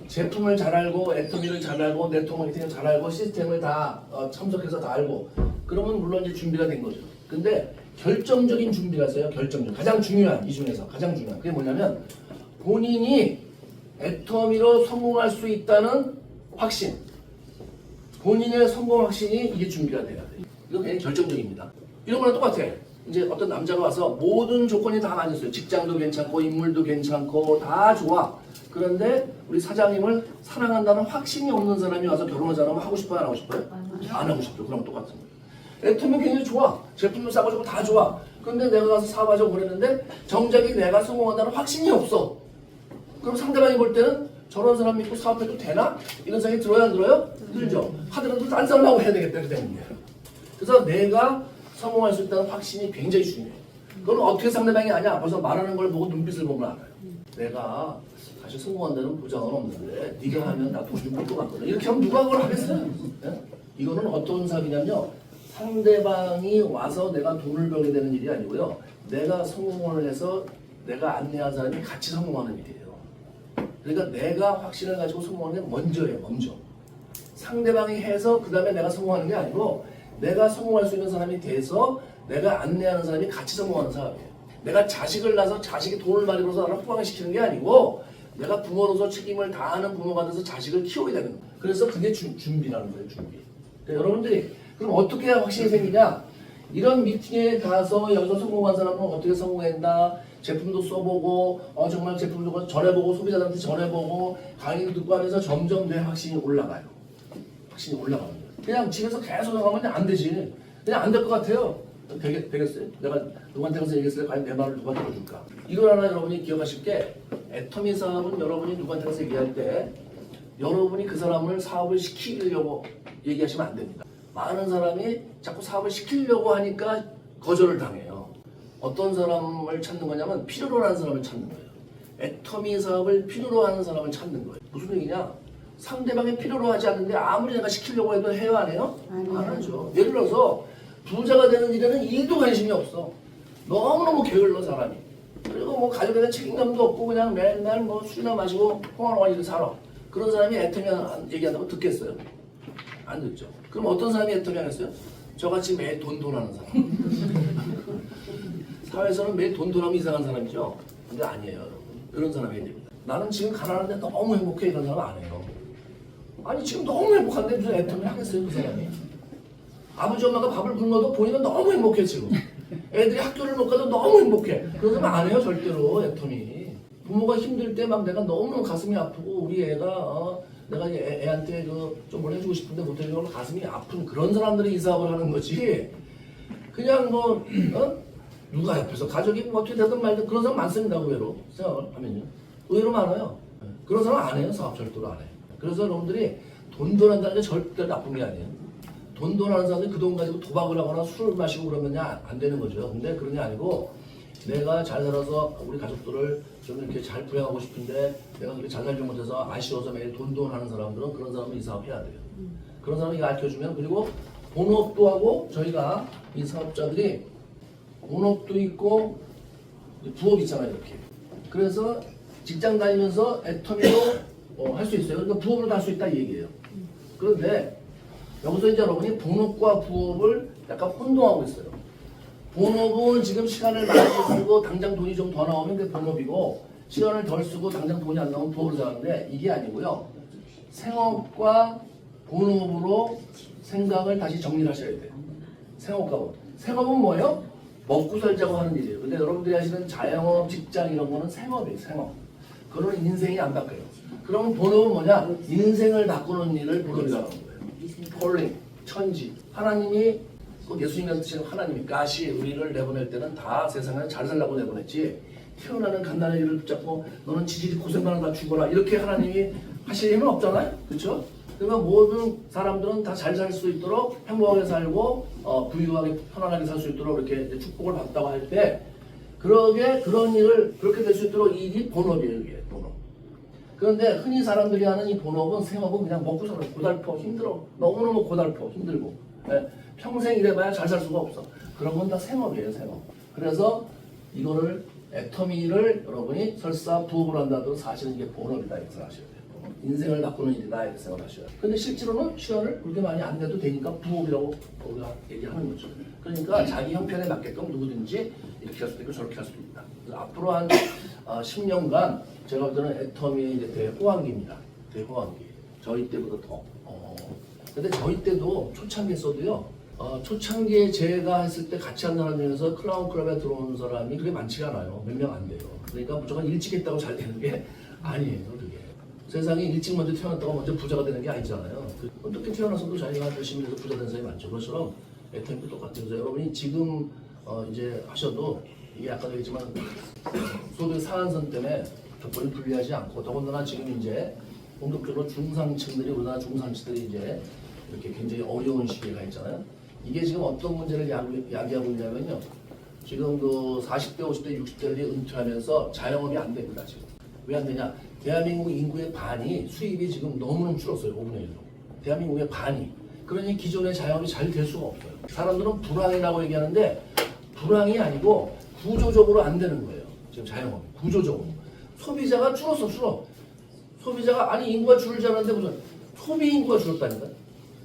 제품을 잘 알고 애터미를 잘 알고 네트워크 마케팅을 잘 알고 시스템을 다 참석해서 다 알고 그러면 물론 이제 준비가 된 거죠. 근데 결정적인 준비가 있어요. 가장 중요한 이 중에서 가장 중요한 그게 뭐냐면 본인이 애터미로 성공할 수 있다는 확신. 본인의 성공 확신이 이게 준비가 돼야 돼요. 이거 굉장히 결정적입니다. 이런 거랑 똑같아. 이제 어떤 남자가 와서 모든 조건이 다 맞았어요. 직장도 괜찮고 인물도 괜찮고 다 좋아. 그런데 우리 사장님을 사랑한다는 확신이 없는 사람이 와서 결혼하자면 하고 싶어요? 안 하고 싶어요? 안 하고 싶죠. 그럼 똑같은 거예요. 애터미 굉장히 좋아. 제품도 싸가지고 다 좋아. 근데 내가 가서 사업하자고 그랬는데 정작이 내가 성공한다는 확신이 없어. 그럼 상대방이 볼 때는 저런 사람 믿고 사업해도 되나? 이런 생각이 들어요, 안 들어요? 들죠. 하더라도 딴 사람하고 해야 되겠다 때문에. 그래서 내가 성공할 수 있다는 확신이 굉장히 중요해. 그건 어떻게 상대방이 아냐? 벌써 말하는 걸 보고 눈빛을 보면 알아요. 내가 사실 성공한다는 보장은 없는데 네가 하면 나 돈 좀 벌 것 같거든. 이렇게 하면 누가 그걸 하겠어요? 네? 이거는 어떤 사업이냐면요. 상대방이 와서 내가 돈을 벌게 되는 일이 아니고요. 내가 성공을 해서 내가 안내한 사람이 같이 성공하는 일이에요. 그러니까 내가 확신을 가지고 성공하는 게 먼저예요. 먼저. 상대방이 해서 그 다음에 내가 성공하는 게 아니고 내가 성공할 수 있는 사람이 돼서 내가 안내하는 사람이 같이 성공하는 사람이에요. 내가 자식을 낳아서 자식이 돈을 많이 벌어서 나를 호강시키는 게 아니고 내가 부모로서 책임을 다하는 부모가 돼서 자식을 키워야 되는 거예요. 그래서 그게 준비라는 거예요. 준비. 그러니까 여러분들이 그럼 어떻게 해야 확신이 생기냐? 이런 미팅에 가서 여기서 성공한 사람은 어떻게 성공했나? 제품도 써보고 정말 제품도 전해보고 소비자들한테 전해보고 강의도 듣고 하면서 점점 내 확신이 올라가요. 확신이 올라가는 거예요. 그냥 집에서 계속 나가면 안 되지. 그냥 안 될 것 같아요. 되겠어요? 내가 누구한테 가서 얘기했을 때 과연 내 말을 누가 들어줄까? 이걸 하나 여러분이 기억하실 게 애터미 사업은 여러분이 누구한테 가서 얘기할 때 여러분이 그 사람을 사업을 시키려고 얘기하시면 안 됩니다. 많은 사람이 자꾸 사업을 시키려고 하니까 거절을 당해요. 어떤 사람을 찾는 거냐면 필요로 하는 사람을 찾는 거예요. 애터미 사업을 필요로 하는 사람을 찾는 거예요. 무슨 얘기냐? 상대방이 필요로 하지 않는데 아무리 내가 시키려고 해도 해요, 안 해요? 안 하죠. 예를 들어서 부자가 되는 일에는 일도 관심이 없어. 너무너무 게을러 사람이. 그리고 뭐 가족에 대한 책임감도 없고 그냥 맨날 뭐 술이나 마시고 홍화노가 살아. 그런 사람이 애터미 얘기한다고 듣겠어요? 안 듣죠. 그럼 어떤 사람이 애터미 하겠어요? 저같이 매일 돈하는 사람. 사회에서는 매일 돈하면 이상한 사람이죠. 근데 아니에요, 여러분. 이런 사람이 해야 됩니다. 나는 지금 가난한데 너무 행복해 이런 사람 안 해요. 아니 지금 너무 행복한데 무슨 애터미 하겠어요 그 사람이? 아버지 엄마가 밥을 굶어도 본인은 너무 행복해 지금. 애들이 학교를 못 가도 너무 행복해. 그러면 안 해요 절대로 애터미. 부모가 힘들 때 막 내가 너무 가슴이 아프고 우리 애가 내가 애한테 좀 뭘 해주고 싶은데 못 해주고 가슴이 아픈 그런 사람들이 이 사업을 하는 거지. 그냥 뭐 누가 옆에서 가족이 뭐 어떻게 되든 말든 그런 사람 많습니다. 의외로 생각을 하면요. 의외로 많아요. 그런 사람 안 해요. 사업 절대로 안 해요. 그래서 여러분들이 돈한다는 게 절대 나쁜 게 아니에요. 돈하는 사람들이 그 돈 가지고 도박을 하거나 술을 마시고 그러면 안 되는 거죠. 근데 그런 게 아니고 내가 잘 살아서 우리 가족들을 좀 이렇게 잘 부양하고 싶은데 내가 그렇게 잘 살지 못해서 아쉬워서 매일 하는 사람들은 그런 사람은 이 사업 해야 돼요. 그런 사람이 가르쳐주면 그리고 본업도 하고 저희가 이 사업자들이 본업도 있고 부업 있잖아요 이렇게. 그래서 직장 다니면서 애터미로 할 수 있어요. 그러니까 부업을 할 수 있다 이 얘기예요. 그런데 여기서 이제 여러분이 본업과 부업을 약간 혼동하고 있어요. 본업은 지금 시간을 많이 쓰고 당장 돈이 좀 더 나오면 그게 본업이고 시간을 덜 쓰고 당장 돈이 안 나오면 부업을 하는데 이게 아니고요. 생업과 본업으로 생각을 다시 정리를 하셔야 돼요. 생업과 본업. 생업은 뭐예요? 먹고 살자고 하는 일이에요. 근데 여러분들이 하시는 자영업, 직장 이런 거는 생업이에요. 생업. 그러면 인생이 안 바뀌어요. 그러면 본업은 뭐냐? 인생을 바꾸는 일을 본업이라고 하는 거예요. 콜링, 천지. 하나님이 예수님이라는 뜻은 하나님이 가시 우리를 내보낼 때는 다 세상에 잘 살라고 내보냈지 태어나는 간단한 일을 붙잡고 너는 지질이 고생만 하다 죽어라 이렇게 하나님이 하실 힘은 없잖아요. 그렇죠? 그러니까 모든 사람들은 다 잘 살 수 있도록 행복하게 살고 부유하게 편안하게 살 수 있도록 이렇게 축복을 받다고 할 때 그런 일을 그렇게 될 수 있도록 이 일이 본업이에요. 이게 본업. 그런데 흔히 사람들이 하는 이 본업은 생업은 그냥 먹고 살아 고달퍼 힘들어 너무너무 고달퍼 힘들고 평생 일해봐야 잘 살 수가 없어. 그런 건 다 생업이에요. 생업. 그래서 이거를 애터미를 여러분이 설사 부업을 한다도 사실은 이게 본업이다 이렇게 생각하셔야 돼요. 인생을 바꾸는 일이다 이렇게 생각하셔야 돼요. 근데 실제로는 시간을 그렇게 많이 안 내도 되니까 부업이라고 우리가 얘기하는 거죠. 그러니까 자기 형편에 맞게끔 누구든지 이렇게 할 수도 있고 저렇게 할 수도 있다. 그래서 앞으로 한 10년간 제가 볼 때는 애터미의 이제 대호황기입니다. 대호황기. 저희 때보다 더. 근데 저희 때도 초창기에 써도요. 초창기에 제가 했을 때 같이 한 사람 중에서 클라운 클럽에 들어온 사람이 그렇게 많지가 않아요. 몇 명 안 돼요. 그러니까 무조건 일찍 했다고 잘 되는 게 아니에요. 그게. 세상에 일찍 먼저 태어났다고 먼저 부자가 되는 게 아니잖아요. 어떻게 태어나서도 자기가 열심히 해서 부자 된 사람이 많죠. 그것처럼 애터미도 똑같아요. 그래서 여러분이 지금 이제 하셔도 이게 아까도 얘기했지만 소득 상한선 때문에 조건이 불리하지 않고 더군다나 지금 이제 본격적으로 중상층들이 우리나라 중상층들이 이제 이렇게 굉장히 어려운 시기가 있잖아요. 이게 지금 어떤 문제를 야기하고 있냐면요. 지금 그 40대, 50대, 60대들이 은퇴하면서 자영업이 안 됩니다. 지금. 왜 안 되냐? 대한민국 인구의 반이 수입이 지금 너무너무 줄었어요. 5분의 1로. 대한민국의 반이. 그러니 기존의 자영업이 잘 될 수가 없어요. 사람들은 불황이라고 얘기하는데 불황이 아니고 구조적으로 안 되는 거예요. 지금 자영업이. 구조적으로. 소비자가 줄어. 소비자가 아니 인구가 줄지 않았는데 무슨 소비 인구가 줄었다니까.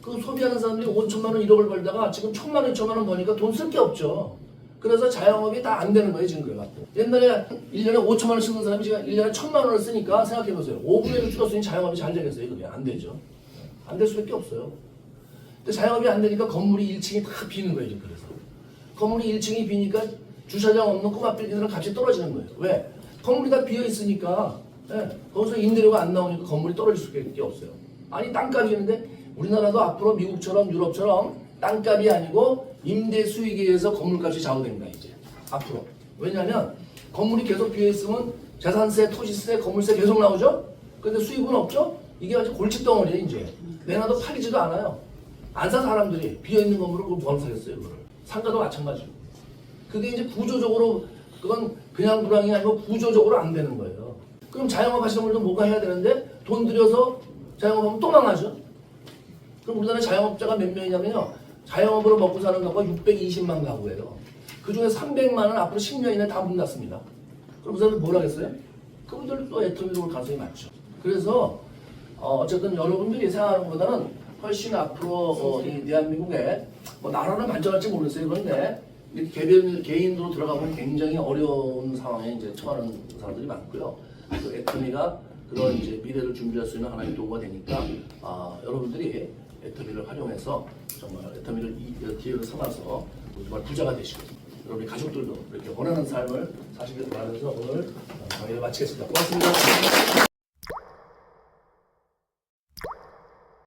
그 소비하는 사람들이 5천만 원 1억을 벌다가 지금 1,000만 원 2천만 원 버니까 돈 쓸 게 없죠. 그래서 자영업이 다 안 되는 거예요 지금 그래갖고. 옛날에 1년에 5천만 원 쓰는 사람이 지금 1년에 1,000만 원을 쓰니까 생각해보세요. 5분의 1을 줄었으니 자영업이 잘 되겠어요? 그게 안 되죠. 안 될 수밖에 없어요. 근데 자영업이 안 되니까 건물이 1층이 다 비는 거예요 지금. 그래서 건물이 1층이 비니까 주차장 없는 꼬마 빌딩들은 값이 떨어지는 거예요. 왜? 건물이 다 비어 있으니까 거기서 임대료가 안 나오니까 건물이 떨어질 수밖에 없어요. 아니 땅값이 있는데 우리나라도 앞으로 미국처럼 유럽처럼 땅값이 아니고 임대 수익에 의해서 건물값이 좌우됩니다 이제 앞으로. 왜냐하면 건물이 계속 비어 있으면 재산세, 토지세, 건물세 계속 나오죠. 근데 수익은 없죠. 이게 아주 골칫덩어리예요 이제. 내놔도 팔리지도 않아요. 안 사 사람들이 비어 있는 건물을 그걸 뭐하러 사겠어요 그거를. 상가도 마찬가지고. 그게 이제 구조적으로 그건 그냥 불황이 아니고 구조적으로 안 되는 거예요. 그럼 자영업 하시는 분들도 뭐가 해야 되는데 돈 들여서 자영업하면 또 망하죠. 그럼 우리나라 자영업자가 몇 명이냐면요. 자영업으로 먹고 사는 가구가 620만 가구예요. 그중에 300만은 앞으로 10년 이내에 다 문 닫습니다. 그럼 그 사람들 뭘 하겠어요? 그분들도 애터미로 올 가능성이 많죠. 그래서 어쨌든 여러분들이 생각하는 것보다는 훨씬 앞으로 이 대한민국에 뭐 나라는 발전할지 모르겠어요. 그런데 개별 개인으로 들어가면 굉장히 어려운 상황에 이제 처하는 사람들이 많고요. 그 애터미가 그런 이제 미래를 준비할 수 있는 하나의 도구가 되니까 여러분들이 애터미를 활용해서 정말 애터미를 기회로 삼아서 정말 부자가 되시고 여러분의 가족들도 이렇게 원하는 삶을 사시길 바라면서 오늘 강의를 마치겠습니다. 고맙습니다.